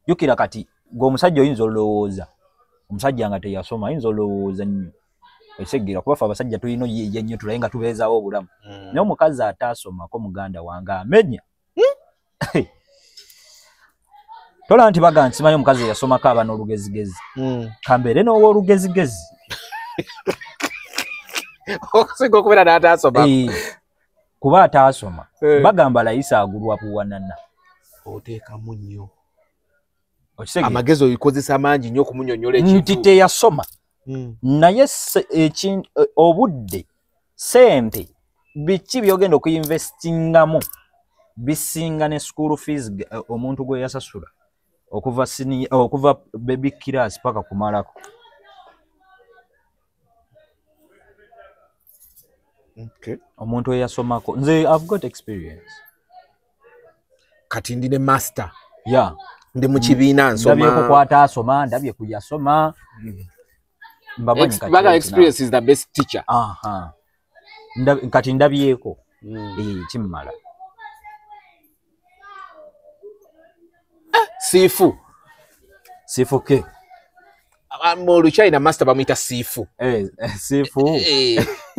Yukira kati ng'omusajja oyinza olowooza omusajja nga teyasoma ayinza olowooza nnyo ekisegira kuba ffe abasajja tulina ye nnyo tulaye nga tubeezaawo obulamu naye omukazi ataasomako muganda wange amenya tola nti baga nti simanyi omukazi eyasomako aba n'olugezigezi kambeere n'owoolugezigezi okusinga okubeera n'ataasoma kuba ataasoma bagamba layisa agulwa buwanana oteekamu nnyo amagezi oyikozesa mangi nnyo okumunyonnyola ekintu nti teyasoma naye obudde sente biki byogenda okuyinvestingamu bisinga ne school fees omuntu gwe yasasula okuva baby class paka kumalako. Omuntu eyasomako nze I've got experience kati ndi ne master ndi mu kibiina nsoma ndabye ko kwata asoma ndabye kuyasoma baga experience is the best teacher. Kati ndabyeko kimmala sifu ke mu Luchina master bamuyita sifu sifu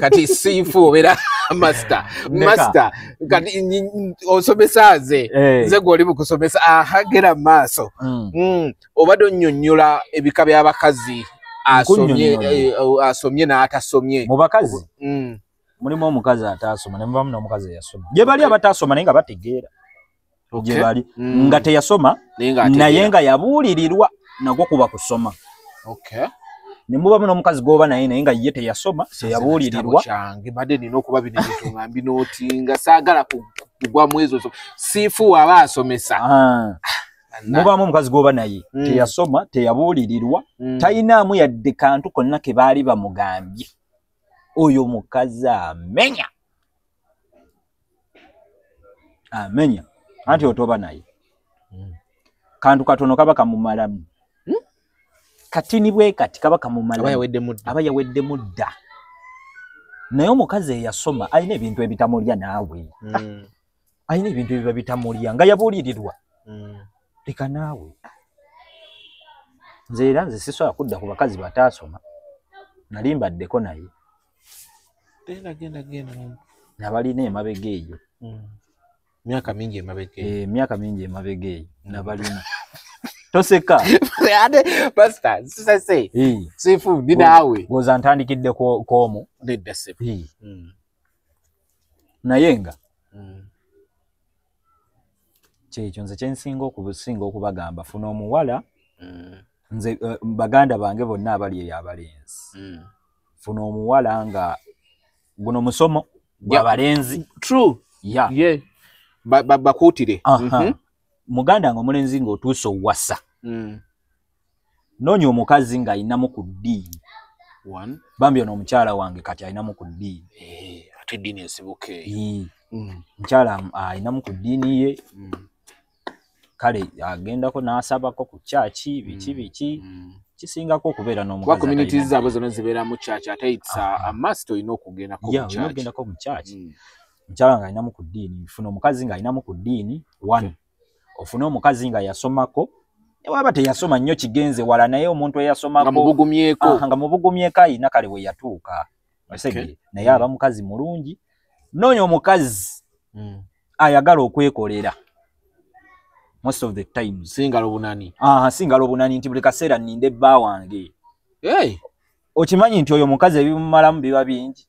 kati sifu obera master kati osomesa nze gwoli mu kusomesa gera maaso obadde onnyonnyola ebika by'abakazi asomye n'atasomye mu bakazi mulimu omukazi ataasoma ne mubamu n'omukazi eyasoma gye bali abataasoma naye nga bategeera gye bali nga teyasoma naye nga yabuulirirwa nagwo kuba kusoma. Ne mubamu n'omukazi gwoba naye nga ye teyasoma teyabuulirirwa kyange badde nina okuba bino ebitunga mbinootinga saagala kugwa mu ezo siifu aba asomesa. Mubamu omukazi gwoba naye teyasoma teyabuulirirwa talinaamu yadde kantu konna ke baali bamugambye oyo mukazi amenya anti otoba naye kantu katono kaba kamumalamu kati ni bwe kati kaba kamumalamu aba yawedde mudda naye omukazi eyasoma alina ebintu ebitamulya naawe alina ebintu ebiba bitamulya nga yabuulirirwa leka naawe nze era nze sisobola kudda ku bakazi bataasoma nali mbaddeko naye genda nabalina emabega eyo myaka mingi emabega eyo nabalina toseka pastor sise sifu ndi naawe goza ntandikidde koomu nedda sifu naye nga kyekyo nze kyensinga okubagamba funa omuwala nze baganda bange bonna abali eyo abalenzi funa omuwala nga guno musomo gwabalenzi bakuutire muganda nga omulenzi ng'otuuse owasa noonya omukazi ng'alinamu ku ddiini bambi ono omukyala wange kati alinamu ku ddiini ate eddiini ensibuke mukyala alinamu ku ddiini ye kale agendako n'asabako ku chachi biki kisingako okubeera n'omukazi. Kwa communities zabo zonna zibeera mu church ate it's a must oyina okugendako mu church. Ogendako mu church. Mukyala nga alinamu ku ddiini, funa omukazi nga alinamu ku ddiini, one. Ofune omukazi nga yasomako, waba teyasoma nnyo kigenze wala naye omuntu eyasomako nga mubugumyeko ayina kale we yatuuka. Wasege naye aba mukazi mulungi. Noonya omukazi ayagala okwekolera. Most of the times singalo bunani. Singalo bunani nti buli kaseera nninde bba wange. Okimanyi nti oyo mukazi ebimumalamu biba bingi.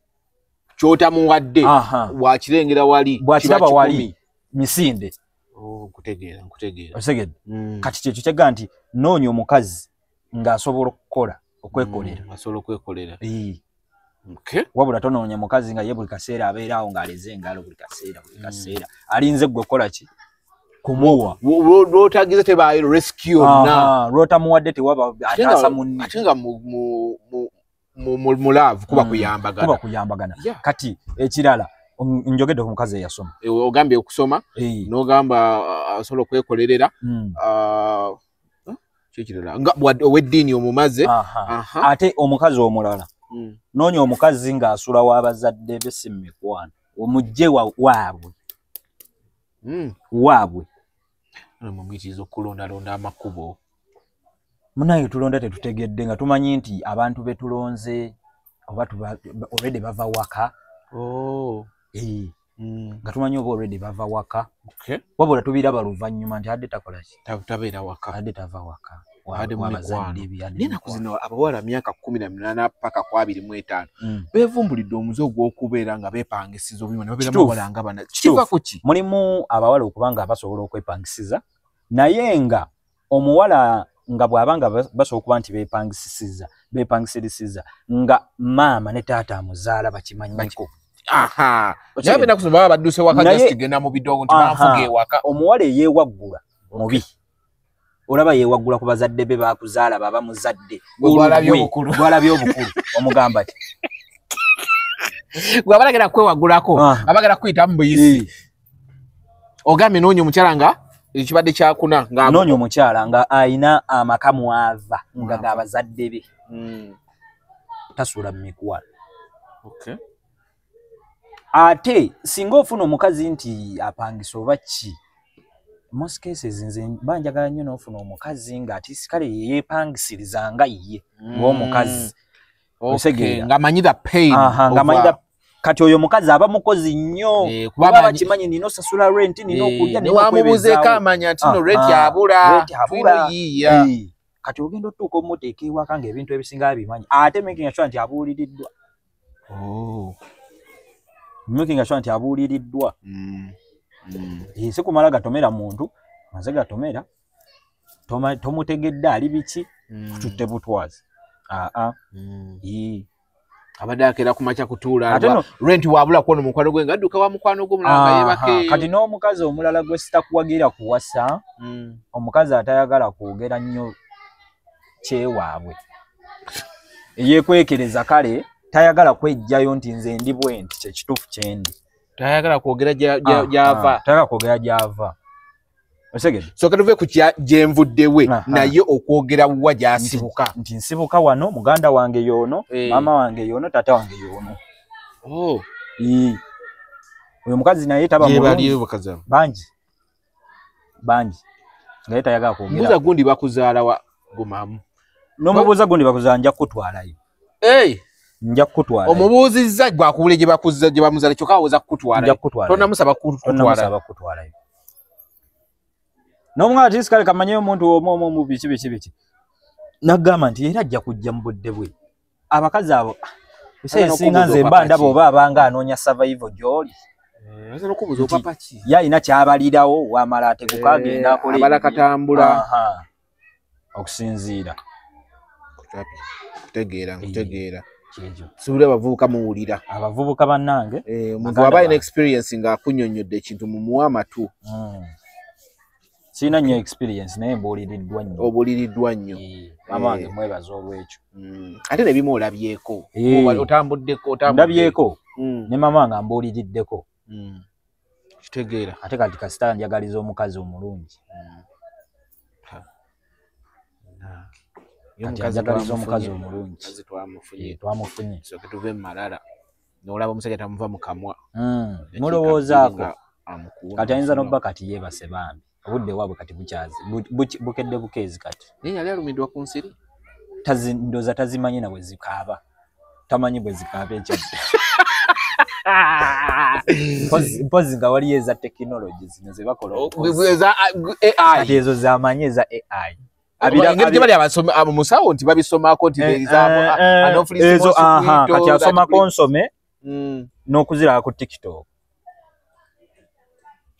Kyota muwadde wakirengera wali bwakiraba wali misinde. Kutegeera. Osegedde. Kati kyekyo kyega nti noonya omukazi ng'asobola okukola okwekolera. Asobola okwekolera. Wabula tonoonya mukazi nga ye buli kaseera abeeraawo ng'aleze engalo buli kaseera. Alinze gwe kola ki? Kumuwa. Lwotagize tebaayo rescue na. Lwotamuwadde tewaba ataasa munne. Ate nga mu love kuba kuyambagana. Kati ekirala njogedde ku mukazi eyasoma. Ogambye okusoma n'ogamba asobola okwekolerera. Kyekirala nga ow'eddiini omumaze. Ate omukazi omulala noonya omukazi ng'asula w'abazadde be si mikwano omugye waabwe. Waabwe mumitiza okulondalonda amakubo. Munaye tulonda tetutegedde nga tumanyi nti abantu betulonze oba already bava waka. Nga tumanyi oba already bava waka. Wabula tubiraba luvannyuma nti adde takola ki? Tabeera waka. Adde tava waka. Nenaku zino abawala myaka 18 paka kwa 25 bevumbulidde omuze ogw'okubeera nga beepangisiza obulima ne babeera bawala nga bana. Kiva ku ki? Mulimu abawala okuba nga basobola okwepangisiza naye nga omuwala nga bw'abanga basobola okuba nti beepangisirisiza nga maama ne taata amuzaala bakimanyiko. Naye benaku zino baba badduse waka just kigenda mu bidongo nti banfuga ewaka. Omuwala eyeewaggula mubi. Olaba yeewaggula ku bazadde be baakuzaala baba muzadde. Gwalabye obukulu. Omugamba ti. Gwe abalagala kwewaggulako abagala kuyita mu buyisi. Ogambye noonya omukyala nga ekibadde kyakuna nga noonya omukyala nga ayina amaka mwava nga g'abazadde be. Tasuula mu mikwano. Ate singa ofuna omukazi nti apangisa oba ki. Most cases nze banjagala nnyo n'ofuna omukazi nga ati kale yeepangisiriza nga ye ng'omukazi. Nga amanyi the pain. Kati oyo mukazi aba mukozi nnyo. Kuba bakimanyi nina osasula rent nina okulya nina okwebeezaawo. Amanya ati no rent abula. Tuyiiya. Kati ogenda otuuka omuteeka ewaka ng'ebintu ebisinga bimanyi. Ate making sure nti abuuliriddwa. Making sure nti abuuliriddwa. Si kumala gatomera muntu, maze gatomera. Tomutegedde ali biki, tutte butwazi. Abadde akeera ku makya kutuula rent wabula kuona mukwano gwe nga adduka wa mukwano gwo mulanga yebake. Kati n'omukazi omulala gwe sitakuwagira kuwasa, omukazi atayagala kwogera nnyo kyewaabwe. Yeekwekereza kale tayagala kwejjayo nti nze ndi bwenti kyekituufu kyendi. Tayagala kwogera gy'ava. Tayagala kwogera gy'ava. Osegede. So katuve ku gyenvuddewe naye okwogera wa gy'asibuka. Nti nsibuka wano muganda wange y'ono, maama wange y'ono, taata wange y'ono. Oyo mukazi naye taba mulungi. Bangi. Naye tayagala kwogera. Mbuuza gundi bakuzaala wa gumamu. N'omubuuza gundi bakuzaala nja kukutwalayo. Nja kukutwala. Omubuuzizza gwakubule gye bakuzza gye bamuzaala kyokka awoza kukutwala. Nja kukutwala. Tonamusaba kukutwala. N'omwana ati sikale kamanyi omuntu omu biki. Nagamba nti era ajja kujja mu budde bwe. Abakazi abo singa nze mba ndaba oba abanga anoonya survival gy'oli. Yalina kyabalirawo wamala ateguka agenda akola abala katambula. Okusinziira. Kutegeera. Subira abavubuka muwulira. Abavubuka bannange. Omuntu aba ina experience nga akunnyonnyodde ekintu mu muwa amatu. Sina nnyo experience naye mbuuliriddwa nnyo. Obuuliriddwa nnyo. Mama wange mwebaza olw'ekyo. Ate ne bimu olabyeko. Otambuddeko. Ndabyeko. Ne mama wange ambuuliriddeko. Kitegeera. Ate kati kasita njagaliza omukazi omulungi. kati ajagaliza omukazi omulungi kazi twamufunye so ketuve malala n'olaba omusajja tamuva mu kamwa mulowoozaako kati ayinza n'obba kati yeebase bambi obudde waabwe kati bukyazi bukedde bukeezi kati naye yali alumiddwa ku nsiri ndooza tazimanyi na bwe zikaaba tamanyi bwe zikaaba ekyadde mpozi nga waliyo eza tekinologi zino ze bakola kati ezo zamanyi eza AI bali abamusawo nti babisomako nti ezo kati asomako nsome n'okuziraba ku TikTok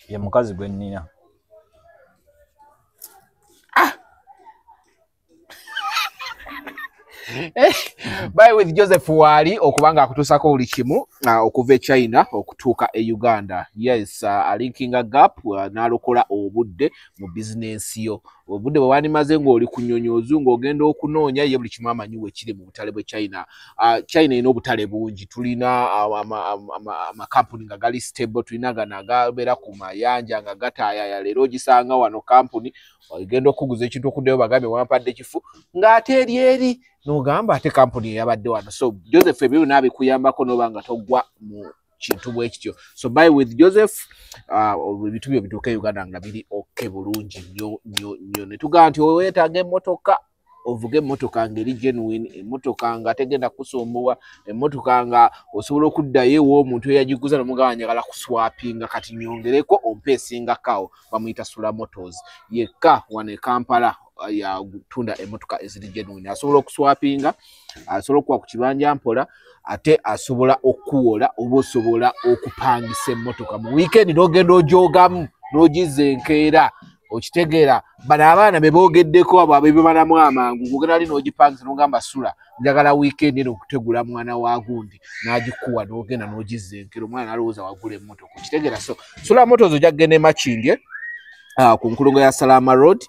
ye mukazi gwe nnina Bye with Joseph Wali okubanga akutusako buli kimu okuva China okutuuka e Uganda. Yes, alinkinga gap n'alokola obudde mu business yo. Obudde bwe wanimaze ng'oli kunyonyozu ng'ogenda okunoonya ye buli kimu amanyi we kiri mu butale bwe China. China ina obutale bungi. Tulina amakampuni nga gali stable, tulina gana agabeera ku mayanja nga gataayaya. Leero gisanga wano kampuni ogenda okuguza ekintu okuddeyo bagambe wampadde kifu ng'ate eri n'ogamba ate kampuni yabadde wano. So Joseph ebyo n'abikuyambako n'obanga togwa mu kintu bwe kityo. So bye with Joseph ebitu byo bituuka Uganda nga biri okay bulungi nnyo ne tugamba nti weetaaga emmotoka ovuga emmotoka ngeri genuine, emmotoka nga tegenda kusombowa, emmotoka nga osobola okuddayo ew'omuntu eyagiguza n'omugamba njagala kuswapinga kati nyongereko ompeesinga kawo bamuyita Sula Motors yekka wano e Kampala ya tunda emmotoka eziri genuine. Asobola okuswapinga, asobola okuwa ku kibanja mpola, ate asobola okuwola oba osobola okupangisa emmotoka mu weekend n'ogenda ogyogamu n'ogiza enkeera okitegeera bano abaana be boogeddeko abo abebibalamu amangu ng'ogenda ali n'ogipangisa n'ogamba Sula njagala weekend eno okutegula mwana wa gundi n'agikuwa n'ogenda n'ogiza enkeera omwana n'alowooza wagula emmotoka okitegeera. So Sula Motors ojja kugenda e Makindye ku nkulungo ya Salama Road,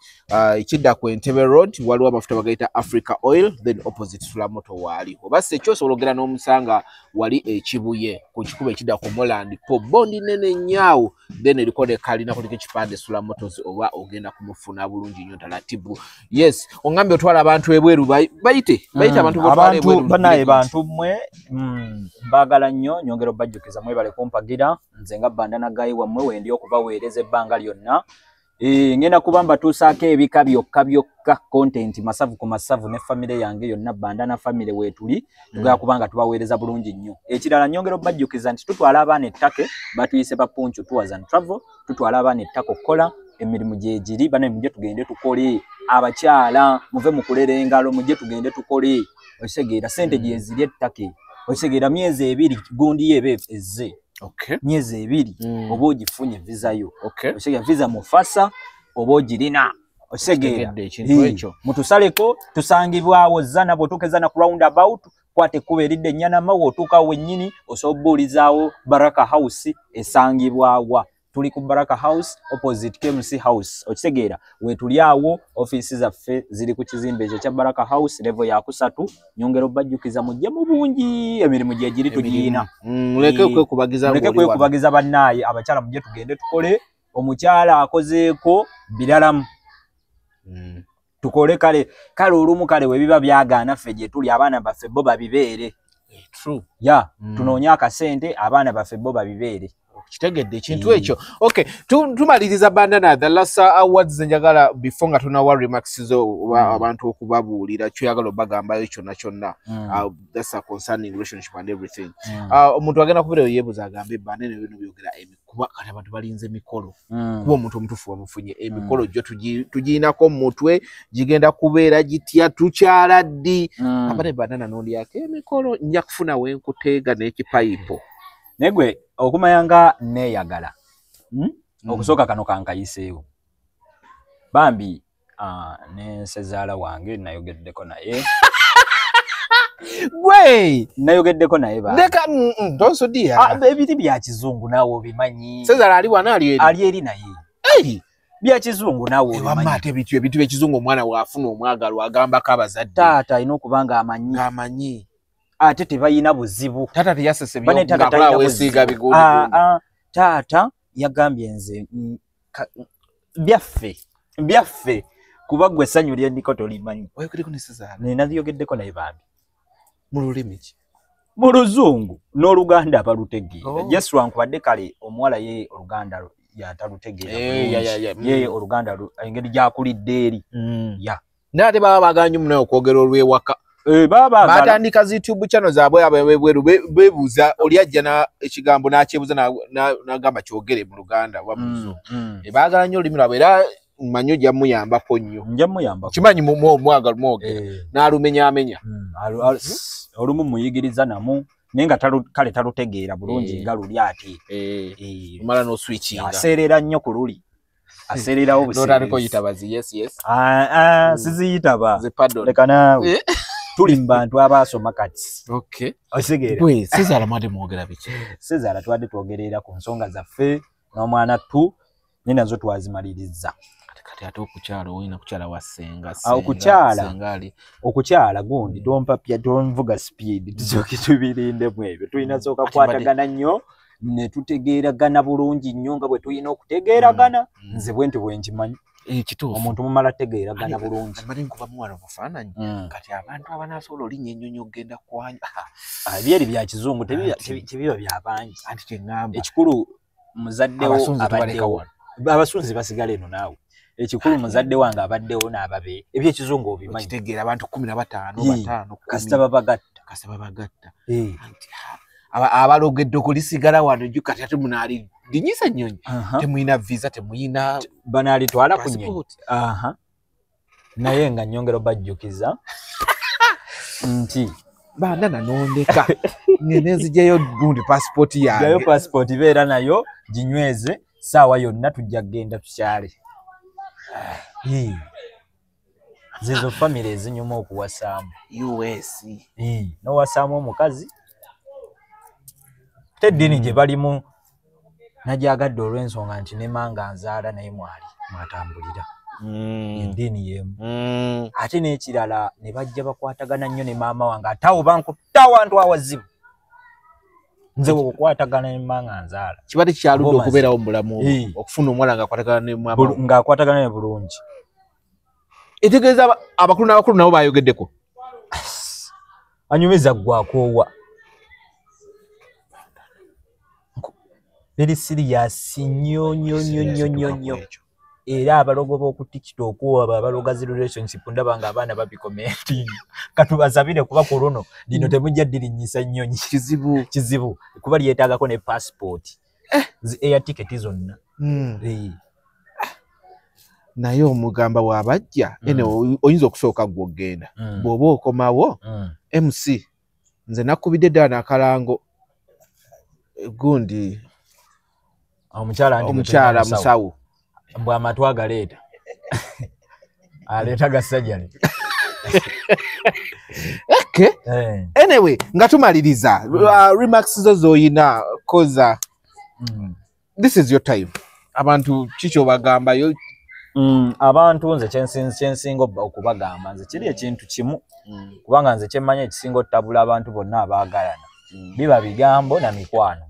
ekidda ku Entebbe Road waliwo amafuta bagayita Africa Oil, then opposite Sula Moto waali. Oba sekyo osobola ogenda n'omusanga wali ekibuye ku kikubo ekidda ku Moland po bondi nene nyaawo, then eriko ne kalina kuliko ekipande Sula Motors oba ogenda kumufuna bulungi nnyo talatibu. Yes, ongambe otwala abantu ebweru bayite abantu botwala ebweru banaye bantu mmwe mbagala nnyo nyongero bajjukiza mwebale kumpagira nze nga Bandana Guy wammwe wendi okubaweereza ebbanga lyonna. Ngenda kubamba tusaako ebika byokka content masavu ku masavu ne family yange yonna Bandana family wetuli tugaya kubanga tubaweereza bulungi nnyo. Ekirala nyongero bajjukiza nti tutwala abaana ettake batuyise ba Punchu Tours and Travel, tutwala abaana ettake kola emirimu gyegiri bana mujje tugende tukole, abakyala muve mu kulera engalo mujje tugende tukole, osegeera sente gyeziri ettake osegeera myezi 2 gundi yebe ezze. Okay. Myezi 2 oba ogifunye visa yo. Okay. Osegeera visa mufasa oba ogirina. Osegeera ekintu ekyo. Mutusaleko tusangibwawo zana botukeza na roundabout kwate kuberidde nyana mawo otuka wennyini osobulizaawo Baraka House esangibwawa. Tuli ku Baraka House opposite KMC House. Okitegeera wetuli awo offices zaffe ziri ku kizimbe ekyo kya Baraka House level ya 3 nyongero bajjukiza mujje mu bungi emirimu gye giri tugiina. Muleke kwekubagiza bannaye abakyala mujje tugende tukole, omukyala akozeeko biralamu. Tukole kale olumu kale webiba byagaana ffe gye tuli abaana baffe bo babibeere. True. Ya, tunoonya akasente abaana baffe bo babibeere. Kitegedde ekintu ekyo. Okay, tumaliriza Bandana the last awards njagala before nga tunawa remarks zo abantu okubabuulira kyoyagala obagambayo kyonna. That's a concerning relationship and everything. Omuntu agenda kubeera yeebuza agambe Bandana bino byogera kuba kati abantu balinze emikolo. Kuba omuntu omutuufu wamufunye emikolo gyo tugiinako mu mutwe gigenda kubeera gitya tukyala ddi. Abane Bandana n'ondi yake emikolo nja kufuna wenkuteega n'ekipayipo. Negwe okumayanga neeyagala. Okusooka kano kankayiseewo. Bambi ne sezaala wange nayogeddeko naye. Gwe nayogeddeko naye ba. Ndeka tonso dia. Ebiti bya kizungu naawo bimanyi. Sezaala ali wana ali eri. Ali eri naye. Bya kizungu naawo bimanyi. Wamate ebitu bya kizungu omwana waafuna omwagalwa agamba kabazadde. Taata ino kubanga amanyi. Ate tebayina buzibu. Tata teyasesebyo ngakula wesiiga bigulu. Tata yagambye nze byaffe kuba gwe essanyu ly'endiko tolimanyi. Wayogeddeko ne Cesar? Nina lyogeddeko naye bambi. Mu lulimi ki? Mu Luzungu n'Oluganda abalutegeera. Just lwankubadde kale omuwala ye Oluganda yatalutegeera. Ye Oluganda engeri gy'akulidde eri. N'ate baba baagala nnyo muno okwogera olw'ewaka. Batandika zi YouTube channel zaabwe abebweru bebuuza oli ajja ekigambo n'akyebuuza n'agamba kyogere mu Luganda wamuzo. Baagala nnyo olulimi lwabwe era mmanyi ojja muyambako nnyo. Nja muyambako. Kimanyi mwagala mwogera n'alumenyaamenya. Olumu muyigiriza namu naye nga kale talutegeera bulungi nga luli ate. Omala n'oswitchinga. Aseerera nnyo ku luli. Aseererawo buseerezi. N'otandika oyitaba zi yes. Siziyitaba. Leka naawe. Tuli mu bantu abaasoma kati. Osegeera. Bwe Cesar mwade mwogera biki? Cesar twadde twogerera ku nsonga zaffe n'omwana tu ne nazo twazimaliriza. Kati ate okukyala oyina kukyala wasenga. Okukyala gundi tompapya tonvuga speed. Tuzoke tubirinde mu ebyo. Tulina sooka kwatagana nnyo ne tutegeeragana bulungi nnyo nga bwe tulina okutegeeragana. Nze bwe nti bwe nkimanyi. Kituufu. Omuntu mumala tegeeragana bulungi. Amali nkuba muwala bufaananyi. Kati abantu abanaasobola olinnya ennyonyi ogenda kwanya. Ebyeri bya kizungu tebiba byabangi. Anti kye ŋŋamba. Ekikulu muzaddewo abaddewo. Abasunzi basigala eno naawe. Ekikulu muzadde wange abaddewo n'ababe. Ebyekizungu obimanyi. Okitegeera abantu 15 kasita babagatta. Abalogedde okulisigala wano jju kati ate munaali linyisa nnyonyi. Temuyina visa temuyina banaalitwala ku nnyonyi. Naye nga nnyongero bajjukiza nti baana nanondeka ngene nzijayo gundi passport yange. Jayo passport beera nayo ginyweze saawa yonna tujja kgenda tukyale. Zizo family ezinyuma okuwasaamu. US. N'owasaamu omukazi. Teddini gye balimu najyagadde olw'ensonga nti ne manga nzaala naye mwatambulira. Eddiini y'emu. Ate n'ekirala ne bajja bakwatagana nnyo ne maama wange ate awo bankutta awantu awazibu. Nze okukwatagana ne manga nzaala. Kibadde kyaludde okubeerawo mu bulamu okufuna omuwala ng'akwatagana ne maama. Ng'akwatagana ne bulungi. Etegeeza abakulu n'abakulu nabo bayogeddeko. Anyumiza gwakoowa. Very serious nnyo. Era abalogo b'oku TikTok abaloga zi relationship ndaba nga abaana babikomenting. Katubasabire kuba kolono lino temujja dirinyisa nnyonyi. Kizibu. Kuba lyetaagako ne passport. Zi air ticket zonna. Naye omugamba w'abajja ene oyinza okusooka gw'ogenda. Bw'oba okomawo MC nze nakubidde ddala n'akalango gundi omukyala musawo mbwa amatwa agaleeta aleeta gasajjale. Anyway nga tumaliriza remarks zo z'oyina koza this is your time. Abantu kikyo bagambayo. Abantu nze kyensinga okubagamba nze kiri ekintu kimu kubanga nze kyemmanyi ekisinga otabula abantu bonna abaagalana biba bigambo na mikwano.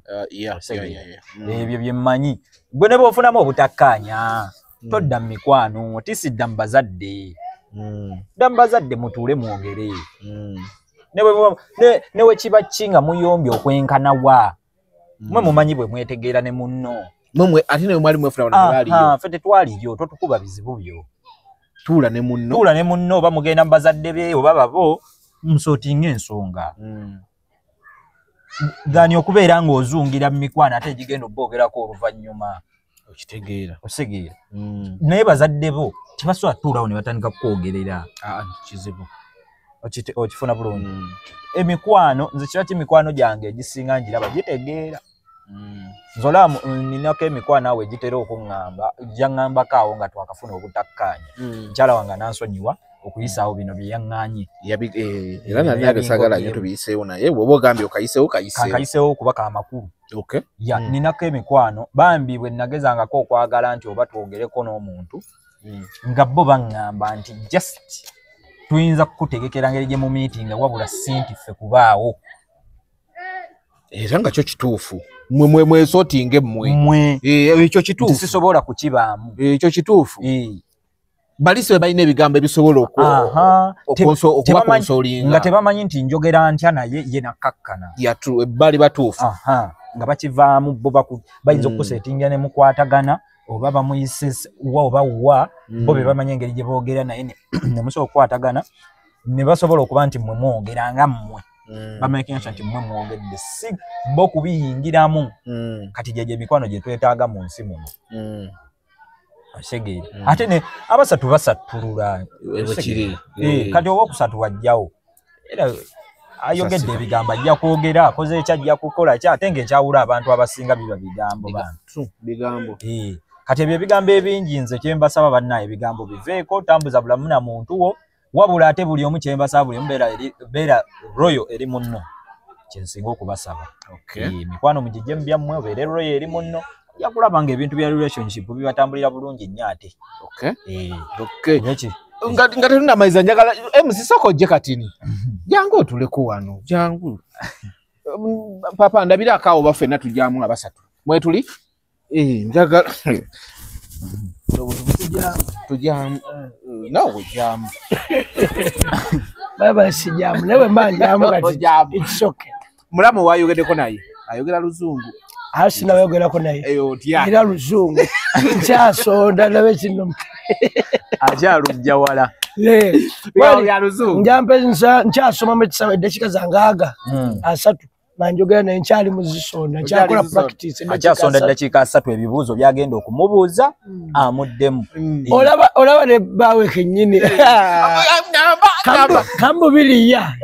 Ebyo byemmanyi gwe ne bw'ofunamu obutakkaanya todda mu mikwano tisidda mu bazadde. Dda mu bazadde mutuule mwogere. Ne we kiba kinga muyombye okwenkanawa mwe mumanyi bwe mwetegeera ne munno. Mwe ate ne mwali mwefuna bano baaliyo. Ffe tetwaliyo totukuba bizibu byo. Tuula ne munno oba mugenda mu bazadde be oba babo musootinga ensonga. Gani okubeera ng'ozungira mu mikwano ate gigenda oboogerako oluvannyuma. Okitegeera. Osegeera. Naye bazadde bo tebasobola tuulawo ne batandika kukwogerera. Kizibu. Okifuna bulungi. Emikwano nze kiba mikwano gyange egisinga njiraba gitegeera. Nzola ninako emikwano awe gitera okuŋŋamba gyaŋŋambako awo nga twakafuna obutakkaanya. Mukyala wange nansonyiwa okuyisaawo bino bye yaŋŋaanye. Era nali agasagala nnyo tubiyiseewo naye bw'oba ogambye okayiseewo kuba ka makulu. Ninako emikwano bambi bwe nagezangako okwagala nti oba twogereko n'omuntu nga bo baŋŋamba nti just tuyinza kukutegekera ngeri gye mu meeting wabula sinti ffe kubaawo. Era nga kyo kituufu. Mwesootinge mmwe. Ekyo kituufu. Sisobola kukibaamu. Ekyo kituufu. balise balina ebigambo ebisobola okubakonsolinga nga tebamanyi nti njogera ntya naye ye nakakkana bali batuufu nga bakivaamu bo bayinza okusetinga ne mukwatagana oba bamuyise wa bo be bamanyi engeri gye boogera naye ne musobola okukwatagana ne basobola okuba nti mmwe mwogera nga mmwe bamakinga nti mmwe mwogedde si bo kubiyingiramu kati gye mikwano gye twetaaga mu nsi muno Asegeri. Ate ne abasatu basatulula ekiri. Kati owokusatu wajjawo. Era ayogedde ebigamba ajja kwogera akoze ekyajja kukola kya ate ng'ekyawula abantu abasinga biba bigambo bantu. Bigambo. Kati ebyo ebigambo ebingi nze kye mbasaba bannaye ebigambo biveeko tambuza bulamu na muntu wo wabula ate buli omu kye mbasaba buli mbeera royo eri munno kyensinga okubasaba. Mikwano mugijje mu byammwe obeere royo eri munno. Yakulaba nga ebintu bya relationship bibatambulira bulungi nnyo ate. Nga tulina amaiza njagala emusisoko gye katini. Jangu otuleko wano. Jangu. Papa ndabira akawo bafenna tujjamu abasatu. Mwe tuli? Njagala. Tujjamu. Nawe jamu. Baba sijamu. Newe mbanjamu kati. It's okay. Mulamu wayogeddeko naye. Ayogera luzungu. Hasi na wegera ko naye. Ira luzungu. Nkyasonda nawe kino. Aja rujja wala. Ya luzungu. Njampe nkyasoma metisa edakika zangaga. Asatu. Nanjogera naye nkyali muzisonda. Nkyakola practice. Akyasonda edakika asatu ebibuuzo byagenda okumubuuza amuddemu. Olaba ne bawe kenyini. Kambo biliya.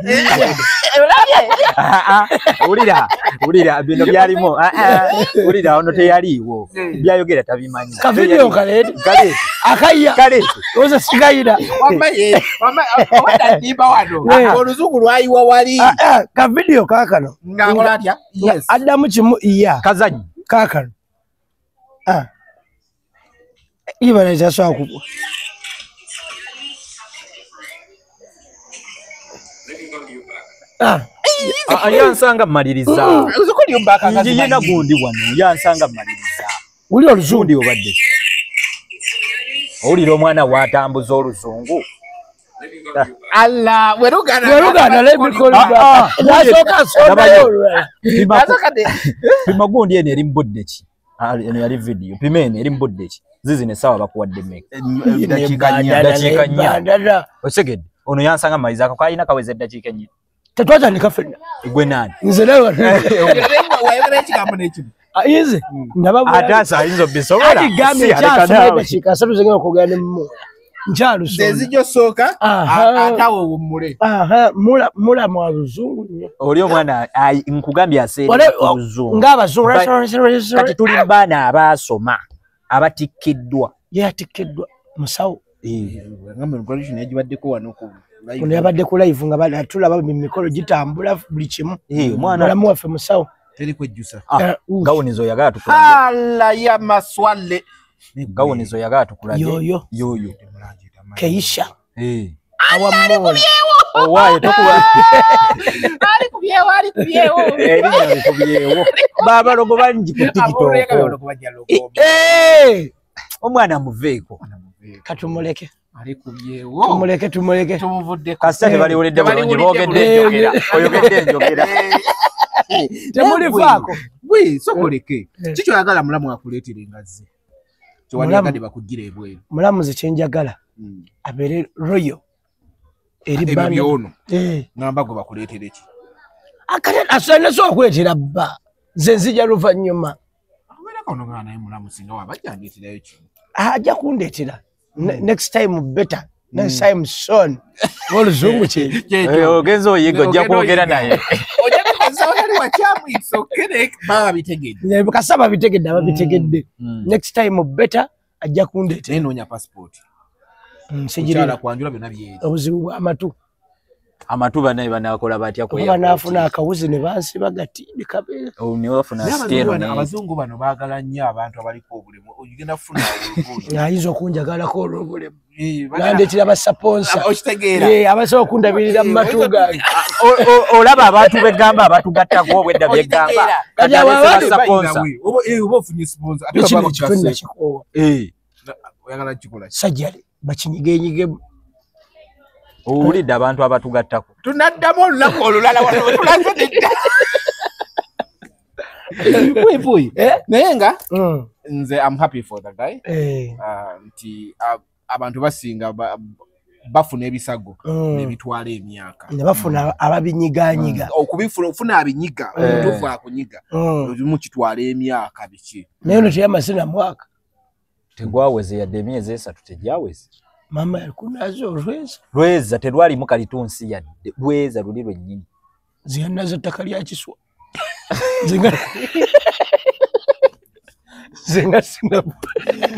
Ulira bino byalimo ulira ono teyaliwo byayogera tabimanyi kavideo kale akaya oza sigayira wada diba wano oluzungu lwayiwa wali kavideo kakano ngakola atya yes adamu kimu iya kazanyi kakano ibana jaswa ku yansanga maliriza uzukuli umbaka kazi yina gundi wano yansanga maliriza uli oluzundi obadde oliro omwana watambuza oluzungu Allah werugana lebikoliba nasoka sonda yolwa pimagundi ene eri mbudde ki eno yali video pimene eri mbudde ki zizine sawa bakuwadde meka dakika nnya osegedde ono yansanga maliriza akayina kaweze dakika nnya tatwaza nikafenda gwe nani nze lewa wayogera ekigambo n'ekimu ize ndababu atasa ayinza bisobola ati gambe kyasoma dakika asatu zengera kugana mu njalo so zezijo soka atawo umule mula mu luzungu nnyo oli omwana nkugambye asere oluzungu ng'abazungu kati tuli baana abasoma abatikkiddwa yatikkiddwa musawo ngambe graduation yajibaddeko wano ku kuno yabadde ku live nga bana tulaba mikolo gitambula buli kimu mwana muwaffe musawo teri kwejjusa gawunizo yagala tukulaje ala ya maswale gawunizo yagala tukulaje yoyo keisha awamola owaye tokuba ali kubyewo eri kubyewo baba logo banji ku TikTok omwana muveeko katumuleke ali kubyewo tumuleke tumuvudde kasate bali ulidde bulungi boogedde njogera oyogedde njogera temulivaako bwe sokoleke kikyo yagala mulamu akuleetera engazi kyewaliagadde bakuggira ebweru mulamuzi kyenjagala abeere royo eri bano ngamba gwe bakuleetera eki akate asaneso okuleetera bba nze nzija luvannyuma abeerakonogaa naye mulamu singa wabajjandeeterayo kino ajja kundeetera next time better next time soon oluzungu kye ogenza oyiga ojja kwogera naye kasaba bitegedde ababitegedde next time better ajja kundeetera noonya passport nsijira kwanjula byonna byeri obuzibu bw'amatu amatu banaye banakola batya kuya banaafuna akawuzi ne bansiba gatindi kabeera ne bafuna stero abazungu bano baagala nnyo abantu abaliko obulemu ogenda kufuna oluguudo ayinza okunjagalako olw'obulemu nandetera abasaponsa okitegeera abasobola okundabirira mu matu gange olaba abantu begamba abatugattako obwedda byegamba basaponsa oba ofunye sponsor ate nakikoowa oyagala kikola sajjale bakinyigenyige Owulidde abantu abatugattako. Tunaddamu olunaku olulala wano tulaze Puyi. Naye nga nze I'm happy for the guy. Nti abantu basinga bafuna ebisago nebitwala emyaka. Ne bafuna ababinyiganyiga. Okubifuna abinyiga, otuva akunyiga. Mu kitwala emyaka biki. Naye no teyamasina mwaka. Tegwaweze yadde emyezi 3 tegyaweze. Mama alikunazo Lweza terwali mukalitunsi yadde. Lweza luli lwennyini. Ziyanazo takalya kiswa. Zenga singa.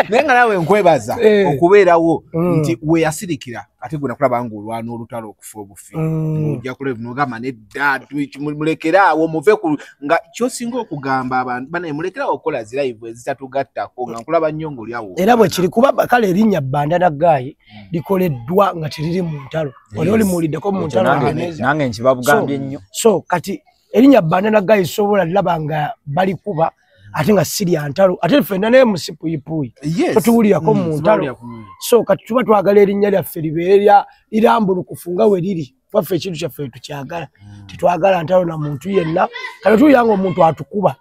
Nenga nawe nkwebaza okubeerawo nti we yasirikira ate gwe nakulaba ng'olwana olutalo okufa obufi. Ojja kuleba n'ogamba nedda mulekerawo muve ku nga kyosinga okugamba abantu banaye mulekerawo okukola zi live ezitatugattako nga nkulaba nnyo ng'oli awo. Era bwe kiri kuba kale erinnya Bandana Guy likoleddwa nga teriri mu ntalo. Oli muliddeko mu ntalo nange nkibabugambye nnyo. So kati erinnya Bandana Guy sobola laba nga bali kuba ate nga siri antalo ate fenna naye musipuyipuyi totuwulirako mu ntalo. So kati tuba twagala erinnya lyaffe libeere lirambulukufu nga we liri waffe ekintu kyaffe tukyagala tetwagala ntalo na muntu yenna kale tuyanga omuntu atukuba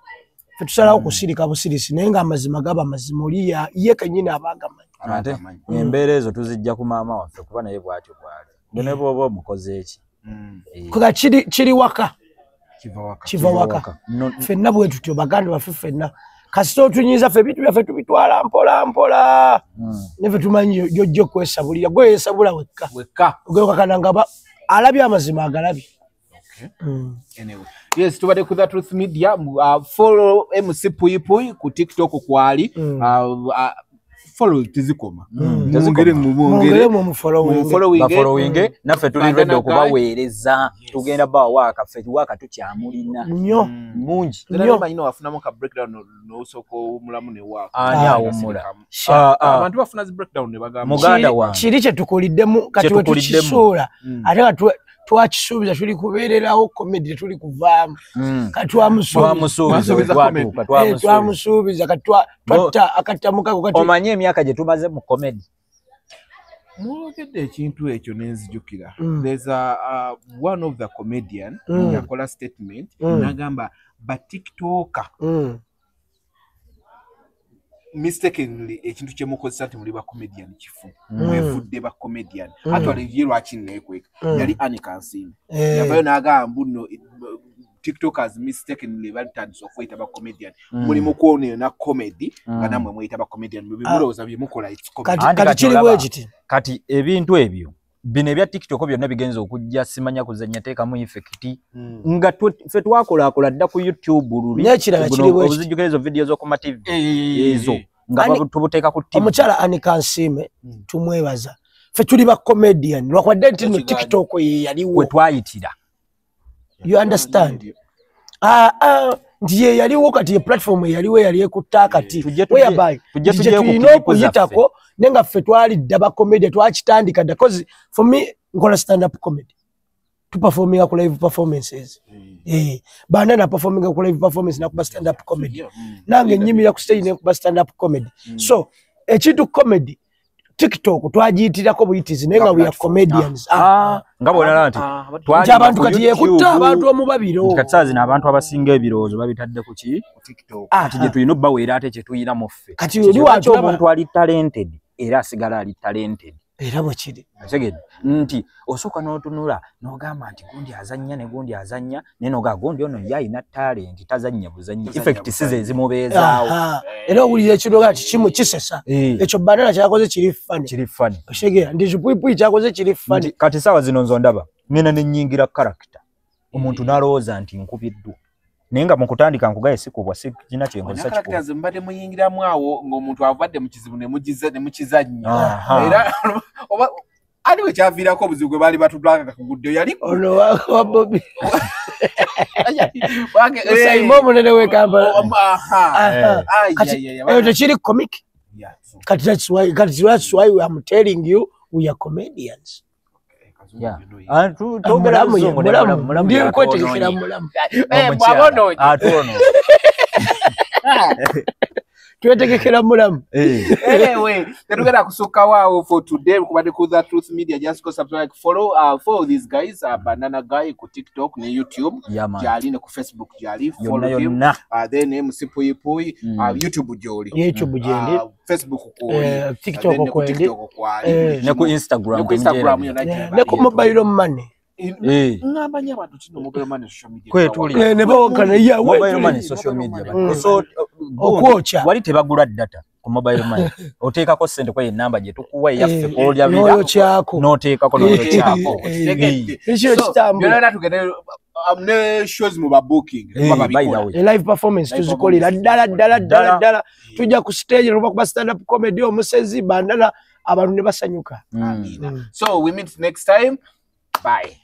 ffe tusalawo kusirika busirisi naye nga amazima gaba mazima oli ye kenyini abagamanyi. Ate embeera ezo tuzijja ku maama waffe kuba naye bwatyo bwali ne bw'oba omukoze eki kuga kiri waka kiva waka fenna bwe tutyo baganda baffe fenna kasito otunyiza ffe bitu byaffe tubitwala mpola mpola neve tumanyi jojjo kwesabulira gwe yesabula wekka ogwekananga alabye amazima agalabye. Anyway, yes, tubade ku The Truth Media. Follow MC Puyipuyi ku TikTok kwali. Follow tizikoma. Mungere mu following naffe tuli ready okubaweereza tugenda waka ffe waka tukyamulina nnyo mungi nnyo banyina wafunamu ka breakdown n'osoko mulamu ne waka ani awumula abantu bafuna zi breakdown ne bagamba muganda wange kiri kye tukuliddemu kati we tukisuula ate nga twakisuubiza tuli kubeererawo comedy tuli kuvaamu kati twamusuubiza kati twatta akattamukago kati omanye emyaka gye tumaze mu comedy. Mwogedde ekintu ekyo nenzijukira. There's one of the comedian yakola statement nagamba ba TikToker mistakenly ekintu kye mukozesa nti muli ba comedian kifu mwevudde ba comedian atwale ye lwaki nekweka yali Anika Nsime yabayo nagamba nno TikTokers mistakenly batandise okuyita ba comedian muli mukuone na comedy nga namwe mweyita ba comedian mubimuloza byemukola it's comedy kati kiri bwekiti kati ebintu ebyo bino ebya TikTok byonna bigenza okujja simanya kuzanya teeka mu effect nga ffe twakola dda ku YouTube luli obuzijjukira ezo video zo ku TV ezo nga tubuteeka ku TV. Omukyala Anika Nsime tumwebaza ffe tuli ba comedian lwakwadde nti no TikTok ye yaliwo twayitira. You understand? Ndiye yaliwo kati ye platform yaliwo yali ekutta kati whereby tujje okuyitako nenga ffe twali daba comedy twakitandika da cause for me ngola stand up comedy to performing ku live performances Bandana performing ku live performance na ku stand up comedy nange nyimira ku stage ne ku stand up comedy so ekintu comedy TikTok twajiitirako buyitizi nenga we are comedians ngabona lanti twaje abantu kati yekutta abantu omubabiro katsazi n'abantu abasinga ebirowoozo babitadde ku TikTok ati je tuyino baweera ate kye tuyina mu ffe kati oli wacho omuntu ali talented era asigala ali talented era bwekiri seged nti osoka n'otunula n'ogamba nti gundi azannya ne gundi azannya nenoga gundi ono yayina talent tazannya buzannya effect size ezimubeezaawo era owulira ekiroga kimu kisesa ekyo Bandana kyakoze kiri funny segera ndi Puyipuyi kyakoze kiri funny kati sawa zino nzondaba ngena nenyingira character omuntu nalowooza nti nkubiddwa nenga mukutandika nkugaye sikubwa sikina kyenkozesa kikubwa characters mbade muyingiramu awo ng'omuntu avadde mu kizibu ne mukizannya era oba aliwe kyaviirako obuzibu gwe baali batudwanga kugudde yali ono wa Bobby Saimo munene we Kampala kati tekiri comic kati that's why I'm telling you we are comedians. Yeah. twetegekera mulamu. Anyway, tetugenda kusukka waawo for today. Kubadde ku The Truth Media. Just go subscribe, follow these guys, Banana Guy ku TikTok ne YouTube, jali ne ku Facebook jali, follow him. Then Musipuyipui, YouTube joli. YouTube jeli. Facebook ko TikTok ko ne ku Instagram ne ku mobile money. Ngabanya abantu kino mobile money social media. Kwetuli. Ne bawokana ya mobile money social media. So okwocha wali tebagula data ku mobile money. Oteekako sente kwa namba je tukuwa yaffe ko lya video. Noyo kyako. Noteekako noyo kyako. Ekyo kitambo. Byonna tugende amne shows mu ba booking. Live performance tuzikolera ddala. Tujja ku stage ruba ku stand up comedy omusezi bandana abantu ne basanyuka. So we meet next time. Bye.